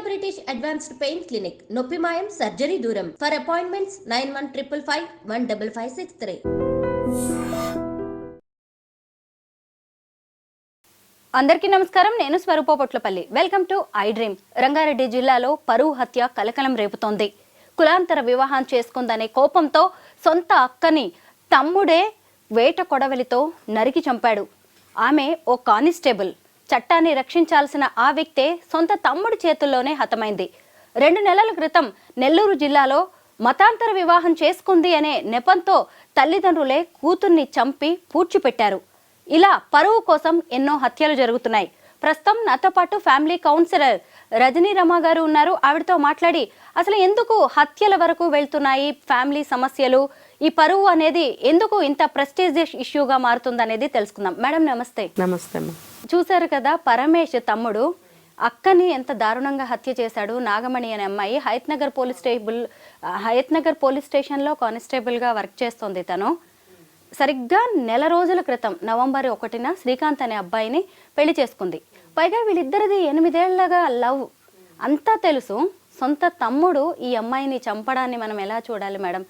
British advanced pain clinic నొప్పి మాయం surgery దూరం ఫర్ అపాయింట్మెంట్స్ 9155515563. అందరికీ నమస్కారం. నేను Swaroopa Potlapalli. Welcome to iDream. Rangareddy జిల్లాలో పరువు హత్య కలకలం రేపుతోంది. కులాంతర వివాహం చేసుకుందనే కోపంతో సొంత అక్కని తమ్ముడే వేట కొడవలితో నరికి చంపాడు. ఆమె ఓ కానిస్టేబుల్. చట్టాన్ని రక్షించాల్సిన ఆ వ్యక్తే సొంత తమ్ముడి చేతుల్లోనే హతమైంది. 2 నెలల క్రితం నెల్లూరు జిల్లాలో మతాంతర వివాహం చేసుకుంది అనే నెపంతో తల్లిదండ్రులే కూతుర్ని చంపి పూడ్చిపెట్టారు. ఇలా పరువు కోసం ఎన్నో హత్యలు జరుగుతున్నాయి. ప్రస్తుతం నాతో పాటు ఫ్యామిలీ కౌన్సిలర్ రజనీ రమ గారు ఉన్నారు. ఆవిడతో మాట్లాడి అసలు ఎందుకు హత్యల వరకు వెళ్తున్నాయి ఫ్యామిలీ సమస్యలు, ఈ పరువు అనేది ఎందుకు ఇంత ప్రెస్టీజియస్ ఇష్యూగా మారుతుంది అనేది తెలుసుకుందాం. మేడం నమస్తే. నమస్తే. చూశారు కదా, పరమేష్ తమ్ముడు అక్కని ఎంత దారుణంగా హత్య చేశాడు. నాగమణి అనే అమ్మాయి హయత్నగర్ పోలీస్ స్టేషన్లో కానిస్టేబుల్గా వర్క్ చేస్తోంది. తను సరిగ్గా నెల రోజుల క్రితం నవంబర్ 1న శ్రీకాంత్ అనే అబ్బాయిని పెళ్లి చేసుకుంది. పైగా వీళ్ళిద్దరిది 8 ఏళ్లగా లవ్. అంతా తెలుసు. సొంత తమ్ముడు ఈ అమ్మాయిని చంపడాన్ని మనం ఎలా చూడాలి మేడం?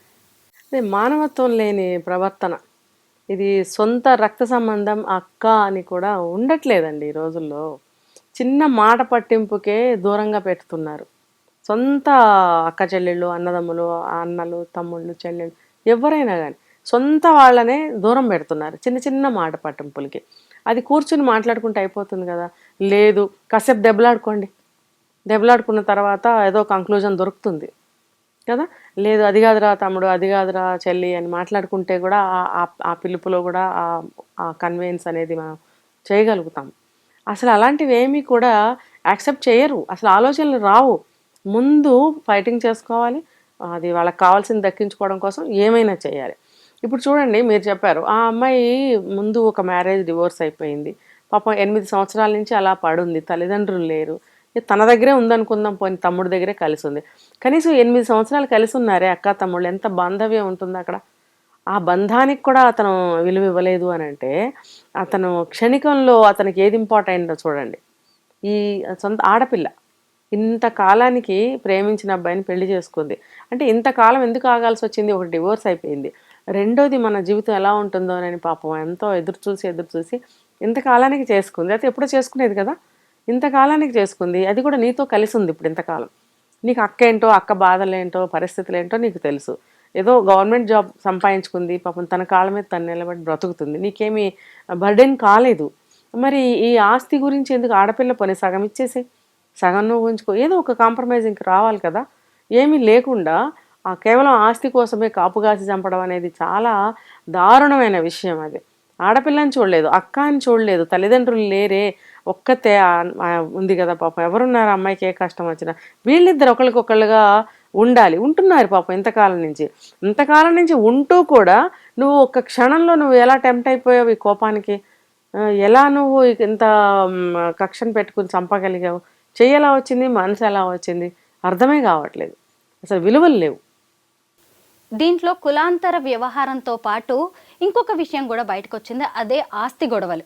మానవత్వం లేని ప్రవర్తన. ఇది సొంత రక్త సంబంధం అక్క అని కూడా ఉండట్లేదండి ఈ రోజుల్లో. చిన్న మాట పట్టింపుకే దూరంగా పెడుతున్నారు. సొంత అక్క చెల్లెళ్ళు, అన్నదమ్ములు, అన్నలు, తమ్ముళ్ళు, చెల్లెళ్ళు ఎవరైనా కానీ సొంత వాళ్ళనే దూరం పెడుతున్నారు చిన్న చిన్న మాట పట్టింపులకి. అది కూర్చుని మాట్లాడుకుంటే అయిపోతుంది కదా. లేదు, కాసేపు దెబ్బలాడుకున్న తర్వాత ఏదో కంక్లూజన్ దొరుకుతుంది కదా. లేదు, అది కాదురా తమ్ముడు, అది కాదురా చెల్లి అని మాట్లాడుకుంటే కూడా ఆ పిలుపులో కూడా ఆ కన్వీన్స్ అనేది మనం చేయగలుగుతాం. అసలు అలాంటివి ఏమీ కూడా యాక్సెప్ట్ చేయరు. అసలు ఆలోచనలు రావు. ముందు ఫైటింగ్ చేసుకోవాలి. అది వాళ్ళకి కావాల్సింది దక్కించుకోవడం కోసం ఏమైనా చేయాలి. ఇప్పుడు చూడండి, మీరు చెప్పారు ఆ అమ్మాయి ముందు ఒక మ్యారేజ్ డివోర్స్ అయిపోయింది. పాపం 8 సంవత్సరాల నుంచి అలా పడుంది. తల్లిదండ్రులు లేరు. తన దగ్గరే ఉందనుకుందాం, పోనీ తమ్ముడి దగ్గరే కలిసి ఉంది. కనీసం 8 సంవత్సరాలు కలిసి ఉన్నారే అక్క తమ్ముళ్ళు. ఎంత బాంధవ్యం ఉంటుంది అక్కడ. ఆ బంధానికి కూడా అతను విలువ ఇవ్వలేదు అని అంటే అతను క్షణికంలో అతనికి ఏది ఇంపార్టెంటో చూడండి. ఈ సొంత ఆడపిల్ల ఇంతకాలానికి ప్రేమించిన అబ్బాయిని పెళ్లి చేసుకుంది అంటే ఇంతకాలం ఎందుకు ఆగాల్సి వచ్చింది? ఒకటి డివోర్స్ అయిపోయింది, రెండోది మన జీవితం ఎలా ఉంటుందో అని పాపం ఎంతో ఎదురు చూసి ఇంతకాలానికి చేసుకుంది. అయితే ఎప్పుడో చేసుకునేది కదా, ఇంతకాలానికి చేసుకుంది. అది కూడా నీతో కలిసి ఉంది ఇప్పుడు ఇంతకాలం. నీకు అక్క ఏంటో, అక్క బాధలేంటో, పరిస్థితులు ఏంటో నీకు తెలుసు. ఏదో గవర్నమెంట్ జాబ్ సంపాదించుకుంది, పాపం తన కాళ్ళ మీద తను నిలబడి బ్రతుకుతుంది. నీకేమీ బర్డెన్ కాలేదు. మరి ఈ ఆస్తి గురించి ఎందుకు? ఆడపిల్ల పని సగం ఇచ్చేసి సగం నువ్వు ఉంచుకో. ఏదో ఒక కాంప్రమైజింగ్కి రావాలి కదా. ఏమీ లేకుండా కేవలం ఆస్తి కోసమే కాపుగాసి చంపడం అనేది చాలా దారుణమైన విషయం. అది ఆడపిల్లని చూడలేదు, అక్క అని చూడలేదు, తల్లిదండ్రులు లేరే, ఒక్కతే ఉంది కదా పాపం. ఎవరున్నారు అమ్మాయికి ఏ కష్టం వచ్చినా? వీళ్ళిద్దరు ఒకరికొకళ్ళుగా ఉంటున్నారు పాపం ఇంతకాలం నుంచి ఉంటూ కూడా నువ్వు ఒక్క క్షణంలో నువ్వు ఎలా టెంప్ట్ అయిపోయావు ఈ కోపానికి? ఎలా నువ్వు ఇంత కక్షను పెట్టుకుని చంపగలిగావు? చెయ్యి ఎలా వచ్చింది, మనసు ఎలా వచ్చింది? అర్థమే కావట్లేదు. అసలు విలువలు లేవు. దీంట్లో కులాంతర వ్యవహారంతో పాటు ఇంకొక విషయం కూడా బయటకు వచ్చింది. అదే ఆస్తి గొడవలు.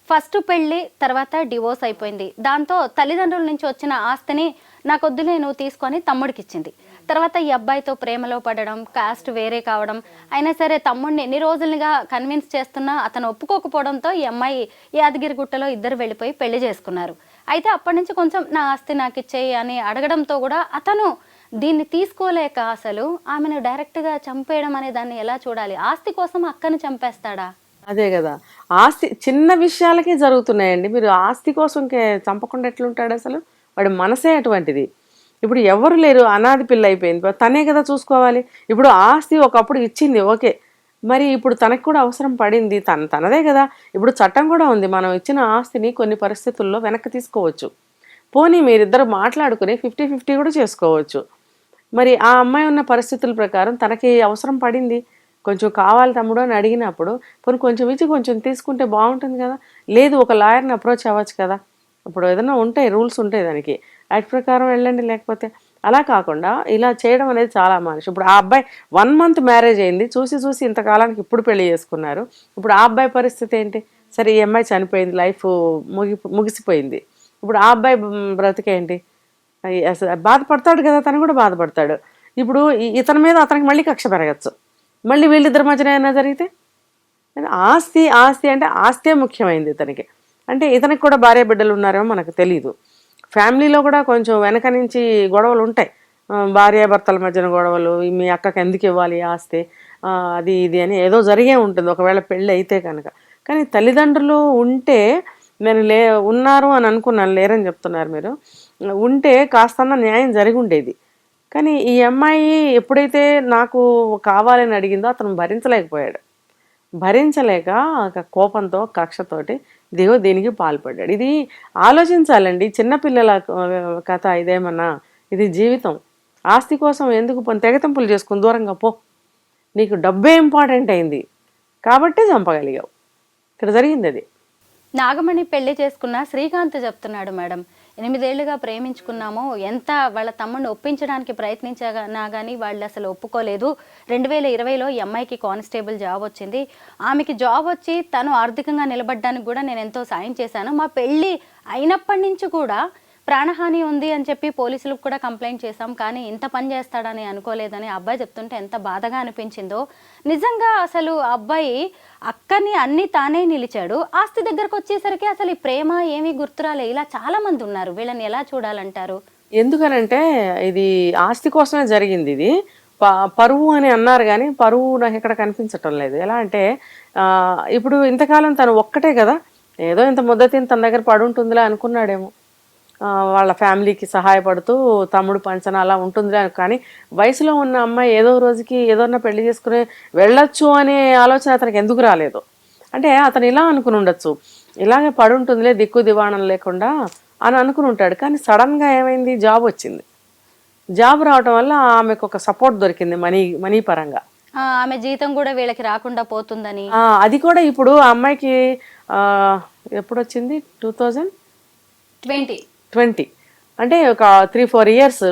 ఫస్ట్ పెళ్ళి, తర్వాత డివోర్స్ అయిపోయింది. దాంతో తల్లిదండ్రుల నుంచి వచ్చిన ఆస్తిని నాకొద్దులే నువ్వు తీసుకొని తమ్ముడికి ఇచ్చింది. తర్వాత ఈ అబ్బాయితో ప్రేమలో పడడం, కాస్ట్ వేరే కావడం, అయినా సరే తమ్ముడిని ఎన్ని రోజులుగా కన్విన్స్ చేస్తున్నా అతను ఒప్పుకోకపోవడంతో ఈ అమ్మాయి యాదగిరిగుట్టలో ఇద్దరు వెళ్ళిపోయి పెళ్లి చేసుకున్నారు. అయితే అప్పటి నుంచి కొంచెం నా ఆస్తి నాకు ఇచ్చేయి అని అడగడంతో కూడా అతను దీన్ని తీసుకోలేక అసలు ఆమెను డైరెక్ట్గా చంపేయడం అనే దాన్ని ఎలా చూడాలి? ఆస్తి కోసం అక్కని చంపేస్తాడా? అదే కదా, ఆస్తి చిన్న విషయాలకే జరుగుతున్నాయండి. మీరు ఆస్తి కోసం చంపకుండా ఎట్లుంటాడు? అసలు వాడి మనసే అటువంటిది. ఇప్పుడు ఎవరు లేరు, అనాథ పిల్ల అయిపోయింది, తనే కదా చూసుకోవాలి. ఇప్పుడు ఆస్తి ఒకప్పుడు ఇచ్చింది ఓకే, మరి ఇప్పుడు తనకు కూడా అవసరం పడింది, తనదే కదా. ఇప్పుడు చట్టం కూడా ఉంది, మనం ఇచ్చిన ఆస్తిని కొన్ని పరిస్థితుల్లో వెనక్కి తీసుకోవచ్చు. పోనీ మీరిద్దరు మాట్లాడుకుని 50-50 కూడా చేసుకోవచ్చు. మరి ఆ అమ్మాయి ఉన్న పరిస్థితుల ప్రకారం తనకి అవసరం పడింది, కొంచెం కావాలి తమ్ముడు అని అడిగినప్పుడు పోనీ కొంచెం ఇచ్చి కొంచెం తీసుకుంటే బాగుంటుంది కదా. లేదు, ఒక లాయర్ని అప్రోచ్ అవ్వచ్చు కదా. ఇప్పుడు ఏదైనా ఉంటాయి, రూల్స్ ఉంటాయి దానికి, యాక్ట్ ప్రకారం వెళ్ళండి. లేకపోతే అలా కాకుండా ఇలా చేయడం అనేది చాలా మనిషి. ఇప్పుడు ఆ అబ్బాయి 1 మంత్ మ్యారేజ్ అయింది, చూసి ఇంతకాలానికి ఇప్పుడు పెళ్లి చేసుకున్నారు. ఇప్పుడు ఆ అబ్బాయి పరిస్థితి ఏంటి? సరే, ఈ అమ్మాయి చనిపోయింది, లైఫ్ ముగిసిపోయింది. ఇప్పుడు ఆ అబ్బాయి బ్రతికేంటి? అసలు బాధపడతాడు కదా, తను కూడా బాధపడతాడు. ఇప్పుడు ఇతని మీద అతనికి మళ్ళీ కక్ష పెరగచ్చు, మళ్ళీ వీళ్ళిద్దరి మధ్యన ఏమైనా జరిగితే. ఆస్తి ఆస్తి అంటే ఆస్తే ముఖ్యమైంది ఇతనికి. అంటే ఇతనికి కూడా భార్య బిడ్డలు ఉన్నారేమో మనకు తెలియదు. ఫ్యామిలీలో కూడా కొంచెం వెనక నుంచి గొడవలు ఉంటాయి, భార్యాభర్తల మధ్యన గొడవలు. మీ అక్కకి ఎందుకు ఇవ్వాలి ఆస్తి, అది ఇది అని ఏదో జరిగే ఉంటుంది ఒకవేళ పెళ్ళి అయితే కనుక. కానీ తల్లిదండ్రులు ఉంటే, నేను ఉన్నారు అని అనుకున్నాను, లేరని చెప్తున్నారు మీరు, ఉంటే కాస్తన్న న్యాయం జరిగి ఉండేది. కానీ ఈ అమ్మాయి ఎప్పుడైతే నాకు కావాలని అడిగిందో అతను భరించలేకపోయాడు. భరించలేక కోపంతో కక్షతోటి దీనికి పాల్పడ్డాడు. ఇది ఆలోచించాలండి, చిన్నపిల్లల కథ ఇదేమన్నా, ఇది జీవితం. ఆస్తి కోసం ఎందుకు తెగతింపులు చేసుకుని దూరంగా పో, నీకు డబ్బే ఇంపార్టెంట్ అయింది కాబట్టి చంపగలిగావు. ఇక్కడ జరిగింది అది. నాగమణి పెళ్లి చేసుకున్న శ్రీకాంత్ చెప్తున్నాడు, మేడం 8 ఏళ్లుగా ప్రేమించుకున్నాము, ఎంత వాళ్ళ తమ్ముడిని ఒప్పించడానికి ప్రయత్నించినా కానీ వాళ్ళు అసలు ఒప్పుకోలేదు. 2020లో ఈ అమ్మాయికి కానిస్టేబుల్ జాబ్ వచ్చింది. ఆమెకి జాబ్ వచ్చి తను ఆర్థికంగా నిలబడడానికి కూడా నేను ఎంతో సాయం చేశాను. మా పెళ్ళి అయినప్పటి నుంచి కూడా ప్రాణహాని ఉంది అని చెప్పి పోలీసులకు కూడా కంప్లైంట్ చేశాం, కానీ ఇంత పని చేస్తాడని అనుకోలేదని అబ్బాయి చెప్తుంటే ఎంత బాధగా అనిపించిందో. నిజంగా అసలు అబ్బాయి అక్కని అన్ని తానే నిలిచాడు, ఆస్తి దగ్గరకు వచ్చేసరికి అసలు ఈ ప్రేమ ఏమీ గుర్తురాలే. ఇలా చాలా మంది ఉన్నారు, వీళ్ళని ఎలా చూడాలంటారు? ఎందుకనంటే ఇది ఆస్తి కోసమే జరిగింది. ఇది పరువు అని అన్నారు కానీ పరువు నాకు ఇక్కడ కనిపించటం లేదు. ఎలా అంటే ఇప్పుడు ఇంతకాలం తను ఒక్కటే కదా, ఏదో ఇంత ముద్దతిని తన దగ్గర పడుంటుందిలే అనుకున్నాడేమో, వాళ్ళ ఫ్యామిలీకి సహాయపడుతూ తమ్ముడు పంచన అలా ఉంటుందిలే. కానీ వయసులో ఉన్న అమ్మాయి ఏదో రోజుకి ఏదోన్నా పెళ్లి చేసుకుని వెళ్ళొచ్చు అనే ఆలోచన అతనికి ఎందుకు రాలేదు అంటే, అతను ఇలా అనుకుని ఉండొచ్చు, ఇలాగే పడుంటుందిలే దిక్కు దివాణం లేకుండా అని అనుకుని ఉంటాడు. కానీ సడన్గా ఏమైంది, జాబ్ వచ్చింది. జాబ్ రావటం వల్ల ఆమెకు ఒక సపోర్ట్ దొరికింది మనీ పరంగా. ఆమె జీతం కూడా వీళ్ళకి రాకుండా పోతుందని. అది కూడా ఇప్పుడు ఆ అమ్మాయికి ఎప్పుడు వచ్చింది, 2020 అంటే ఒక 3-4 ఇయర్స్,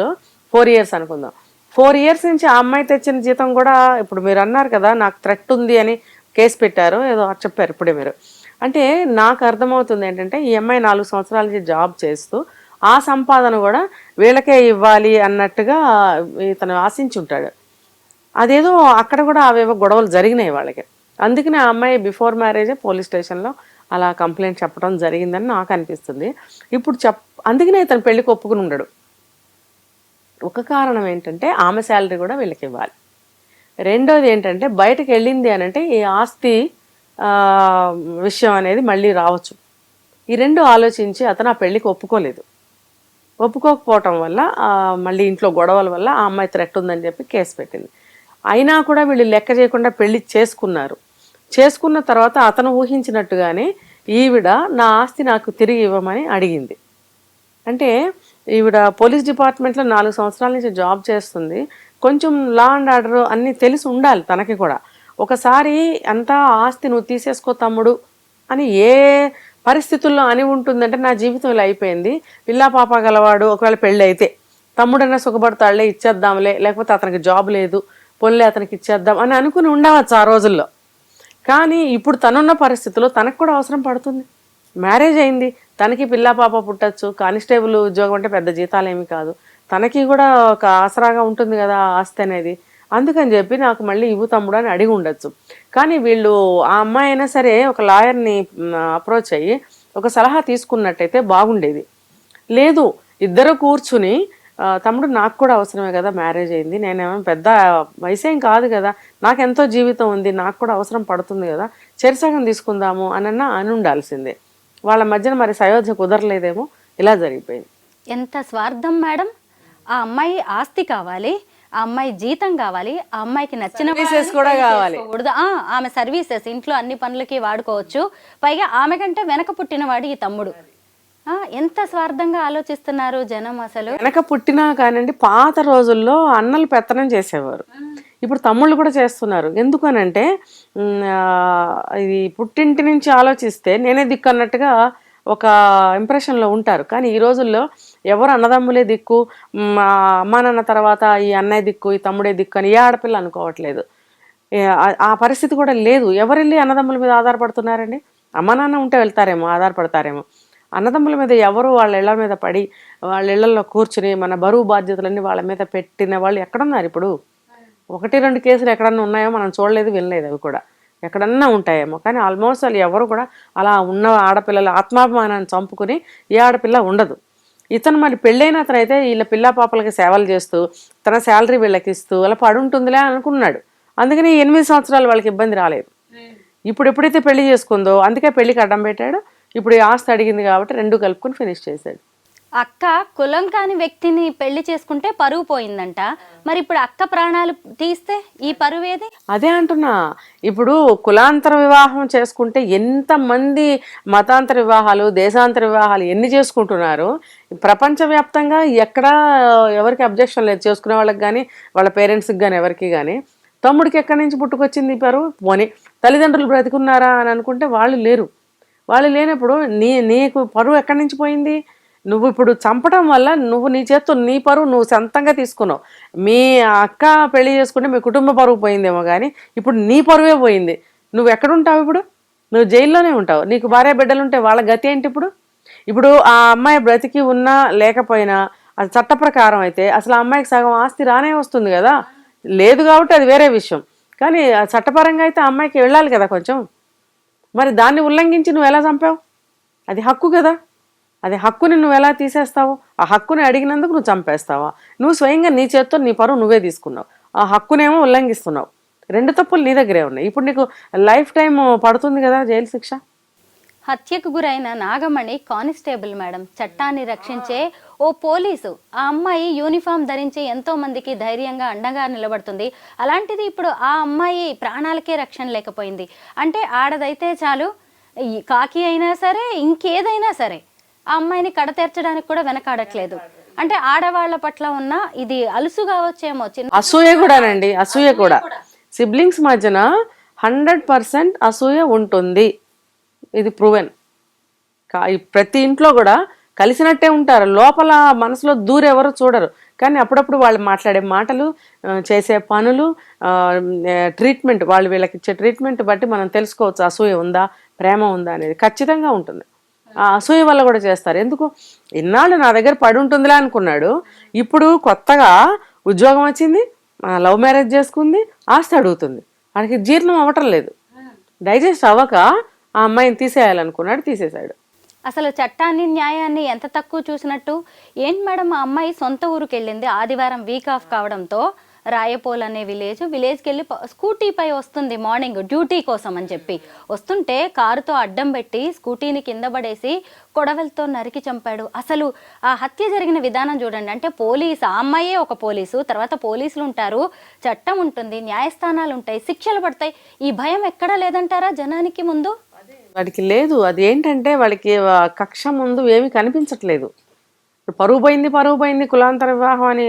4 ఇయర్స్ అనుకుందాం. 4 ఇయర్స్ నుంచి ఆ అమ్మాయి తెచ్చిన జీతం కూడా, ఇప్పుడు మీరు అన్నారు కదా నాకు థ్రెట్ ఉంది అని కేసు పెట్టారు ఏదో చెప్పారు ఇప్పుడే మీరు. అంటే నాకు అర్థమవుతుంది ఏంటంటే, ఈ అమ్మాయి 4 సంవత్సరాల నుంచి జాబ్ చేస్తూ ఆ సంపాదన కూడా వీళ్ళకే ఇవ్వాలి అన్నట్టుగా ఇతను ఆశించి ఉంటాడు. అదేదో అక్కడ కూడా అవేవో గొడవలు జరిగినాయి వాళ్ళకి. అందుకనే ఆ అమ్మాయి బిఫోర్ మ్యారేజే పోలీస్ స్టేషన్లో అలా కంప్లైంట్ చెప్పడం జరిగిందని నాకు అనిపిస్తుంది. ఇప్పుడు అందుకనే ఇతను పెళ్లికి ఒప్పుకుని ఉండడు. ఒక కారణం ఏంటంటే ఆమె శాలరీ కూడా వీళ్ళకి ఇవ్వాలి. రెండోది ఏంటంటే బయటకు వెళ్ళింది అని అంటే ఈ ఆస్తి విషయం అనేది మళ్ళీ రావచ్చు. ఈ రెండు ఆలోచించి అతను ఆ పెళ్లికి ఒప్పుకోలేదు. ఒప్పుకోకపోవటం వల్ల మళ్ళీ ఇంట్లో గొడవల వల్ల ఆ అమ్మాయి థ్రెట్ ఉందని చెప్పి కేసు పెట్టింది. అయినా కూడా వీళ్ళు లెక్క చేయకుండా పెళ్లి చేసుకున్నారు. చేసుకున్న తర్వాత అతను ఊహించినట్టుగానే ఈవిడ నా ఆస్తి నాకు తిరిగి ఇవ్వమని అడిగింది. అంటే ఈవిడ పోలీస్ డిపార్ట్మెంట్లో 4 సంవత్సరాల నుంచి జాబ్ చేస్తుంది. కొంచెం లా అండ్ ఆర్డర్ అన్నీ తెలిసి ఉండాలి తనకి కూడా. ఒకసారి అంతా ఆస్తి నువ్వు తీసేసుకో తమ్ముడు అని ఏ పరిస్థితుల్లో అని ఉంటుందంటే, నా జీవితం ఇలా అయిపోయింది, పిల్లా పాప గలవాడు, ఒకవేళ పెళ్ళి అయితే తమ్ముడన్నా సుఖపడతాడులే ఇచ్చేద్దాంలే, లేకపోతే అతనికి జాబ్ లేదు పొల్లే అతనికి ఇచ్చేద్దాం అని అనుకుని ఉండవచ్చు ఆ రోజుల్లో. కానీ ఇప్పుడు తనున్న పరిస్థితుల్లో తనకు కూడా అవసరం పడుతుంది. మ్యారేజ్ అయింది, తనకి పిల్లా పాప పుట్టచ్చు, కానిస్టేబుల్ ఉద్యోగం అంటే పెద్ద జీతాలు ఏమి కాదు, తనకి కూడా ఒక ఆసరాగా ఉంటుంది కదా ఆస్తి అనేది. అందుకని చెప్పి నాకు మళ్ళీ ఇవ్వు తమ్ముడు అని అడిగి ఉండొచ్చు. కానీ వీళ్ళు ఆ అమ్మాయి అయినా సరే ఒక లాయర్ని అప్రోచ్ అయ్యి ఒక సలహా తీసుకున్నట్టయితే బాగుండేది. లేదు, ఇద్దరు కూర్చుని తమ్ముడు నాకు కూడా అవసరమే కదా, మ్యారేజ్ అయింది, నేనేమో పెద్ద వయసేం కాదు కదా, నాకెంతో జీవితం ఉంది, నాకు కూడా అవసరం పడుతుంది కదా, చెరిసగం తీసుకుందాము అని ఉండాల్సిందే. వాళ్ళ మధ్యన మరి సయోధ్య కుదరలేదేమో, ఇలా జరిగిపోయింది. ఎంత స్వార్థం మేడం. ఆ అమ్మాయి ఆస్తి కావాలి, ఆ అమ్మాయి జీతం కావాలి, ఆ అమ్మాయికి నచ్చిన సర్వీసెస్ కూడా కావాలి. ఆమె సర్వీసెస్ ఇంట్లో అన్ని పనులకి వాడుకోవచ్చు, పైగా ఆమె కంటే వెనక పుట్టినవాడు ఈ తమ్ముడు. ఎంత స్వార్థంగా ఆలోచిస్తున్నారు జనం. అసలు వెనక పుట్టినా కానండి, పాత రోజుల్లో అన్నలు పెత్తనం చేసేవారు, ఇప్పుడు తమ్ముళ్ళు కూడా చేస్తున్నారు. ఎందుకనంటే ఇది పుట్టింటి నుంచి ఆలోచిస్తే నేనే దిక్కు అన్నట్టుగా ఒక ఇంప్రెషన్లో ఉంటారు. కానీ ఈ రోజుల్లో ఎవరు అన్నదమ్ములే దిక్కు, మా అమ్మా నాన్న తర్వాత ఈ అన్నయ్య దిక్కు, ఈ తమ్ముడే దిక్కు అని ఏ ఆడపిల్ల అనుకోవట్లేదు. ఆ పరిస్థితి కూడా లేదు. ఎవరు వెళ్ళి అన్నదమ్ముల మీద ఆధారపడుతున్నారండి? అమ్మా నాన్న ఉంటే వెళ్తారేమో, ఆధారపడతారేమో. అన్నదమ్ముల మీద ఎవరు వాళ్ళ ఇళ్ల మీద పడి వాళ్ళ ఇళ్లలో కూర్చుని మన బరువు బాధ్యతలన్నీ వాళ్ళ మీద పెట్టిన వాళ్ళు ఎక్కడున్నారు ఇప్పుడు? 1-2 కేసులు ఎక్కడన్నా ఉన్నాయో మనం చూడలేదు, వినలేదు. అవి కూడా ఎక్కడన్నా ఉంటాయేమో, కానీ ఆల్మోస్ట్ వాళ్ళు ఎవరు కూడా అలా ఉన్న ఆడపిల్లల ఆత్మాభిమానాన్ని చంపుకుని ఏ ఆడపిల్ల ఉండదు. ఇతను మరి పెళ్ళైన అతనైతే వీళ్ళ పిల్ల పాపలకి సేవలు చేస్తూ తన శాలరీ వీళ్ళకి ఇస్తూ అలా పడుంటుందిలే అనుకున్నాడు. అందుకని 8 సంవత్సరాలు వాళ్ళకి ఇబ్బంది రాలేదు. ఇప్పుడు ఎప్పుడైతే పెళ్లి చేసుకుందో అందుకే పెళ్లికి అడ్డం పెట్టాడు. ఇప్పుడు ఈ ఆస్తి అడిగింది కాబట్టి 2 కలుపుకొని ఫినిష్ చేశాడు. అక్క కులం కాని వ్యక్తిని పెళ్లి చేసుకుంటే పరువు పోయిందంట. మరి ఇప్పుడు అక్క ప్రాణాలు తీస్తే ఈ పరువు ఏది? అదే అంటున్నా. ఇప్పుడు కులాంతర వివాహం చేసుకుంటే ఎంతమంది మతాంతర వివాహాలు, దేశాంతర వివాహాలు ఎన్ని చేసుకుంటున్నారు. ప్రపంచవ్యాప్తంగా ఎక్కడా ఎవరికి అబ్జెక్షన్ లేదు, చేసుకునే వాళ్ళకి కానీ వాళ్ళ పేరెంట్స్కి కానీ ఎవరికి కానీ. తమ్ముడికి ఎక్కడి నుంచి పుట్టుకొచ్చింది ఈ పరువు? పోనీ తల్లిదండ్రులు బ్రతికున్నారా అని అనుకుంటే వాళ్ళు లేరు. వాళ్ళు లేనప్పుడు నీకు పరువు ఎక్కడి నుంచి పోయింది? నువ్వు ఇప్పుడు చంపడం వల్ల నువ్వు నీ చేత్తో నీ పరువు నువ్వు సొంతంగా తీసుకున్నావు. మీ అక్క పెళ్లి చేసుకుంటే మీ కుటుంబ పరువు పోయిందేమో కానీ ఇప్పుడు నీ పరువే పోయింది. నువ్వు ఎక్కడుంటావు ఇప్పుడు? నువ్వు జైల్లోనే ఉంటావు. నీకు భార్య బిడ్డలుంటే వాళ్ళ గతి ఏంటి ఇప్పుడు? ఇప్పుడు ఆ అమ్మాయి బ్రతికి ఉన్నా లేకపోయినా అది చట్ట ప్రకారం అయితే అసలు ఆ అమ్మాయికి సగం ఆస్తి రానే వస్తుంది కదా. లేదు కాబట్టి అది వేరే విషయం, కానీ చట్టపరంగా అయితే ఆ అమ్మాయికి వెళ్ళాలి కదా కొంచెం. మరి దాన్ని ఉల్లంఘించి నువ్వు ఎలా చంపావు? అది హక్కు కదా. అది హక్కుని నువ్వు ఎలా తీసేస్తావు? ఆ హక్కుని అడిగినందుకు నువ్వు చంపేస్తావా? నువ్వు స్వయంగా నీ చేత్తో నీ పరువు నువ్వే తీసుకున్నావు, ఆ హక్కునేమో ఉల్లంఘిస్తున్నావు. 2 తప్పులు నీ దగ్గరే ఉన్నాయి. ఇప్పుడు నీకు లైఫ్ టైం పడుతుంది కదా జైలు శిక్ష. హత్యకు గురైన నాగమణి కానిస్టేబుల్ మేడం, చట్టాన్ని రక్షించే ఓ పోలీసు. ఆ అమ్మాయి యూనిఫామ్ ధరించి ఎంతో మందికి ధైర్యంగా అండగా నిలబడుతుంది. అలాంటిది ఇప్పుడు ఆ అమ్మాయి ప్రాణాలకే రక్షణ లేకపోయింది. అంటే ఆడదైతే చాలు, కాకి అయినా సరే ఇంకేదైనా సరే ఆ అమ్మాయిని కడతీర్చడానికి కూడా వెనకాడట్లేదు. అంటే ఆడవాళ్ల పట్ల ఉన్న ఇది అలుసు కావచ్చేమో, చిన్న అసూయ కూడానండి. అసూయ కూడా సిబ్లింగ్స్ మధ్యన 100% అసూయ ఉంటుంది. ఇది ప్రూవెన్. ప్రతి ఇంట్లో కూడా కలిసినట్టే ఉంటారు, లోపల మనసులో దూరెవరు చూడరు. కానీ అప్పుడప్పుడు వాళ్ళు మాట్లాడే మాటలు, చేసే పనులు, ట్రీట్మెంట్, వాళ్ళు వీళ్ళకి ఇచ్చే ట్రీట్మెంట్ బట్టి మనం తెలుసుకోవచ్చు అసూయ ఉందా ప్రేమ ఉందా అనేది. ఖచ్చితంగా ఉంటుంది. ఆ అసూయ వల్ల కూడా చేస్తారు. ఎందుకు? ఇన్నాళ్ళు నా దగ్గర పడి ఉంటుందిలే అనుకున్నాడు. ఇప్పుడు కొత్తగా ఉద్యోగం వచ్చింది, లవ్ మ్యారేజ్ చేసుకుంది, ఆస్తి అడుగుతుంది. వాడికి జీర్ణం అవ్వటం లేదు. డైజెస్ట్ అవ్వక ఆ అమ్మాయిని తీసేయాలనుకున్నాడు, తీసేశాడు. అసలు చట్టాన్ని న్యాయాన్ని ఎంత తక్కువ చూసినట్టు. ఏంటి మేడం, ఆ అమ్మాయి సొంత ఊరికి వెళ్ళింది, ఆదివారం వీక్ ఆఫ్ కావడంతో రాయపోల్ అనే విలేజ్కి వెళ్ళి స్కూటీపై వస్తుంది మార్నింగ్ డ్యూటీ కోసం అని చెప్పి వస్తుంటే కారుతో అడ్డం పెట్టి స్కూటీని కింద పడేసి కొడవలతో నరికి చంపాడు. అసలు ఆ హత్య జరిగిన విధానం చూడండి. అంటే ఆ అమ్మాయే ఒక పోలీసు, తర్వాత పోలీసులు ఉంటారు, చట్టం ఉంటుంది, న్యాయస్థానాలు ఉంటాయి, శిక్షలు పడతాయి. ఈ భయం ఎక్కడా లేదంటారా జనానికి? ముందు వాడికి లేదు. అది ఏంటంటే వాడికి కక్ష ముందు ఏమీ కనిపించట్లేదు. పరువు పోయింది కులాంతర వివాహం అని